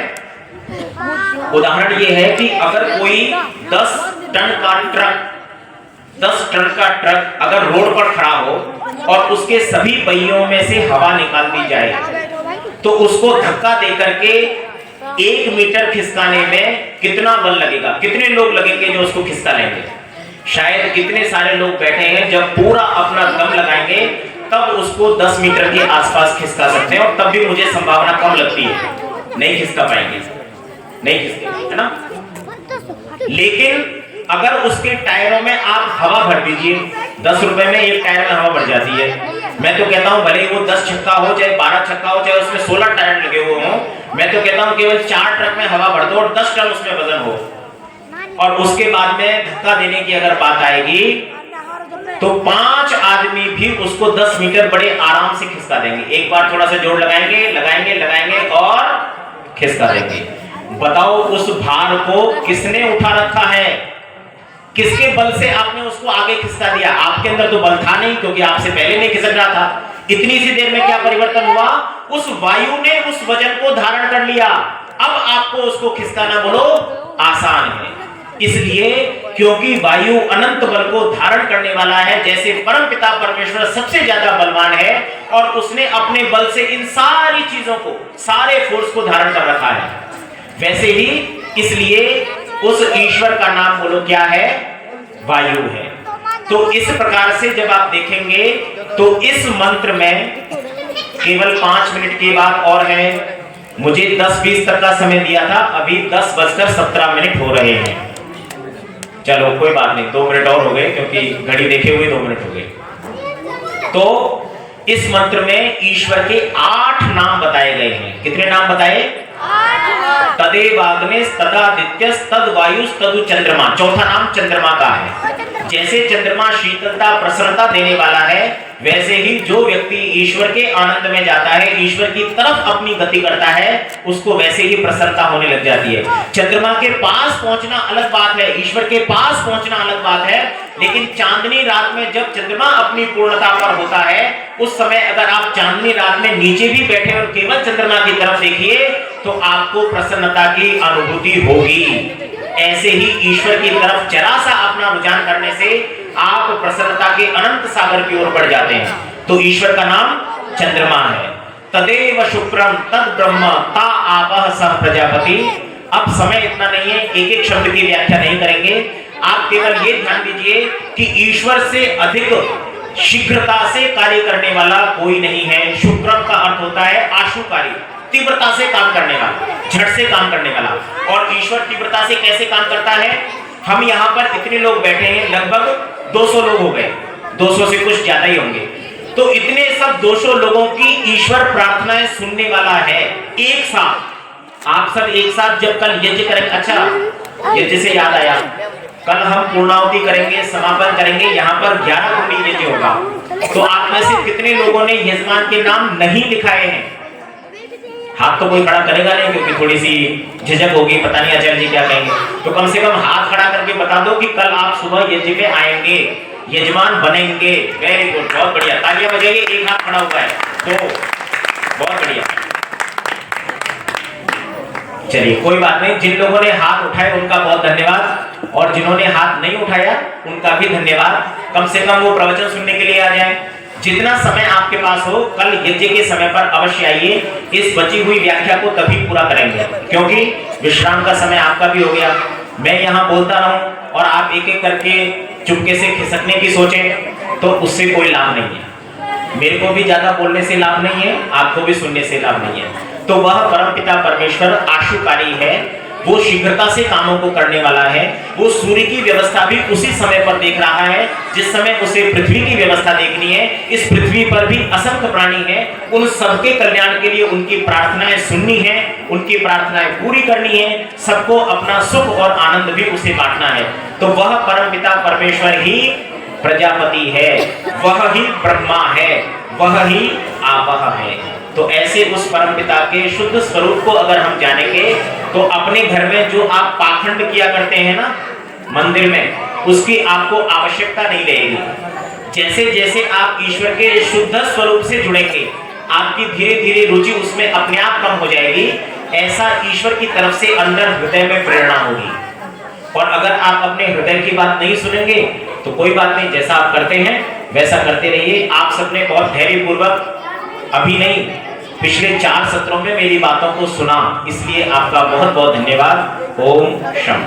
Speaker 1: उदाहरण ये है कि अगर कोई 10 टन का ट्रक अगर रोड पर खड़ा हो और उसके सभी पहियों में से हवा निकाल दी जाए तो उसको धक्का देकर के 1 मीटर खिसकाने में कितना बल लगेगा? कितने लोग लगेंगे जो उसको खिसका लेंगे? शायद कितने सारे लोग बैठे हैं जब पूरा अपना दम लगाएंगे तब उसको 10 मीटर के आसपास खिसका सकते हैं, और तब भी मुझे संभावना कम लगती है नहीं खिसका पाएंगे, नहीं खिसकेंगे, है ना? लेकिन अगर उसके टायरों में आप हवा भर दीजिए, 10 रुपए में एक टायर में हवा भर जाती है। मैं तो कहता हूं भले वो 10 छक्का हो चाहे 12 छक्का हो चाहे उसमें 16 टायर लगे हुए हों, मैं तो कहता हूं केवल 4 ट्रक में हवा भर दो और 10 टन उसमें वजन हो, और उसके बाद में धक्का देने की अगर बात आएगी तो 5 आदमी भी उसको 10 मीटर बड़े आराम से खिसका देंगे। एक बार थोड़ा सा जोर लगाएंगे और खिसका देंगे। बताओ उस भार को किसने उठा रखा है? किसके बल से आपने उसको आगे खिसका दिया? आपके अंदर तो बल था नहीं, क्योंकि आपसे पहले नहीं खिसक रहा था। इतनी सी देर में क्या परिवर्तन हुआ? उस वायु ने उस वजन को धारण कर लिया। अब आपको उसको खिसकाना बोलो आसान है। इसलिए क्योंकि वायु अनंत बल को धारण करने वाला है, जैसे परमपिता परमेश्वर सबसे ज्यादा बलवान है और उसने अपने बल से इन सारी चीजों को, सारे फोर्स को धारण कर रखा है, वैसे ही इसलिए उस ईश्वर का नाम बोलो क्या है? वायु है। तो इस प्रकार से जब आप देखेंगे तो इस मंत्र में केवल 5 मिनट की बात और है। मुझे 10-20 तक का समय दिया था, अभी 10:17 हो रहे हैं। चलो कोई बात नहीं, 2 मिनट और हो गए, क्योंकि घड़ी देखे हुए 2 मिनट हो गए। तो इस मंत्र में ईश्वर के 8 नाम बताए गए हैं। कितने नाम बताए? 8। तदेवाग्नेस तदादित्यस तद्वायुस तदु चंद्रमा। चौथा नाम चंद्रमा का है। जैसे चंद्रमा शीतलता प्रसन्नता देने वाला है, वैसे ही जो व्यक्ति ईश्वर के आनंद में जाता है, ईश्वर की तरफ अपनी गति करता है, उसको वैसे ही प्रसन्नता होने लग जाती है। चंद्रमा के पास पहुंचना अलग बात है, ईश्वर के पास पहुंचना अलग बात है, लेकिन चांदनी रात में जब चंद्रमा अपनी पूर्णता पर होता है, उस समय अगर आप चांदनी रात में नीचे भी बैठे और केवल चंद्रमा की तरफ देखिए तो आपको प्रसन्नता की अनुभूति होगी। ऐसे ही ईश्वर की तरफ जरा सा अपना रुझान करने से आप प्रसन्नता के अनंत सागर की ओर बढ़ जाते हैं। तो ईश्वर का नाम चंद्रमा है। तदेव शुक्रम तद ब्रह्म ता आपः सह प्रजापति। अब समय इतना नहीं है, एक एक शब्द की व्याख्या नहीं करेंगे। आप केवल ये ध्यान दीजिए कि ईश्वर से अधिक शीघ्रता से कार्य करने वाला कोई नहीं है। शुक्रम का अर्थ होता है आशुकारी, तीव्रता से काम करने वाला, झट से काम करने वाला। और ईश्वर तीव्रता से कैसे काम करता है? हम यहाँ पर इतने लोग बैठे हैं, लगभग 200 लोग हो गए, 200 से कुछ ज्यादा ही होंगे। तो इतने सब 200 लोगों की ईश्वर प्रार्थनाएं सुनने वाला है एक साथ। आप सब एक साथ जब कल यज्ञ करेंगे, अच्छा यज्ञ से याद आया, कल हम पूर्णाहुति करेंगे, समापन करेंगे, यहाँ पर 11 कुंडी यज्ञ होगा। तो आप में से कितने लोगों ने यजमान के नाम नहीं लिखाए हैं? हाथ तो कोई खड़ा करेगा नहीं, क्योंकि थोड़ी सी झिझक होगी, पता नहीं आचार्य जी क्या कहेंगे। तो कम से कम हाथ खड़ा करके बता दो कि कल आप सुबह यज्ञ पे आएंगे, यजमान बनेंगे। वेरी गुड, बहुत बढ़िया, तालियां बजाइए। एक हाथ खड़ा हुआ है तो बहुत बढ़िया। चलिए कोई बात नहीं, जिन लोगों ने हाथ उठाए उनका बहुत धन्यवाद, और जिन्होंने हाथ नहीं उठाया उनका भी धन्यवाद। कम से कम वो प्रवचन सुनने के लिए आ जाएं। जितना समय आपके पास हो, कल यज्ञ के समय पर अवश्य आइए। इस बची हुई व्याख्या को तभी पूरा करेंगे, क्योंकि विश्राम का समय आपका भी हो गया। मैं यहाँ बोलता रहूं और आप एक एक करके चुपके से खिसकने की सोचें, तो उससे कोई लाभ नहीं है। मेरे को भी ज्यादा बोलने से लाभ नहीं है, आपको भी सुनने से लाभ नहीं है। तो वह परमपिता परमेश्वर आशुकारी है, वो शीघ्रता से कामों को करने वाला है। वो सूर्य की व्यवस्था भी उसी समय पर देख रहा है जिस समय उसे पृथ्वी की व्यवस्था देखनी है। इस पृथ्वी पर भी असंख्य प्राणी हैं, उन सबके कल्याण के लिए उनकी प्रार्थनाएं सुननी है, उनकी प्रार्थनाएं पूरी करनी है, सबको अपना सुख और आनंद भी उसे बांटना है। तो वह परमपिता परमेश्वर ही प्रजापति है, वह ही ब्रह्मा है, वह ही आपह है। तो ऐसे उस परमपिता के शुद्ध स्वरूप को अगर हम जानेंगे तो अपने घर में जो आप पाखंड किया करते हैं ना मंदिर में, उसकी आपको आवश्यकता नहीं रहेगी। जैसे जैसे आप ईश्वर के शुद्ध स्वरूप से जुड़ेंगे, आपकी धीरे धीरे रुचि उसमें अपने आप कम हो जाएगी। ऐसा ईश्वर की तरफ से अंदर हृदय में प्रेरणा होगी। और अगर आप अपने हृदय की बात नहीं सुनेंगे तो कोई बात नहीं, जैसा आप करते हैं वैसा करते रहिए। आप सबने बहुत धैर्यपूर्वक अभी नहीं पिछले 4 सत्रों में मेरी बातों को सुना, इसलिए आपका बहुत बहुत धन्यवाद। ओम शम।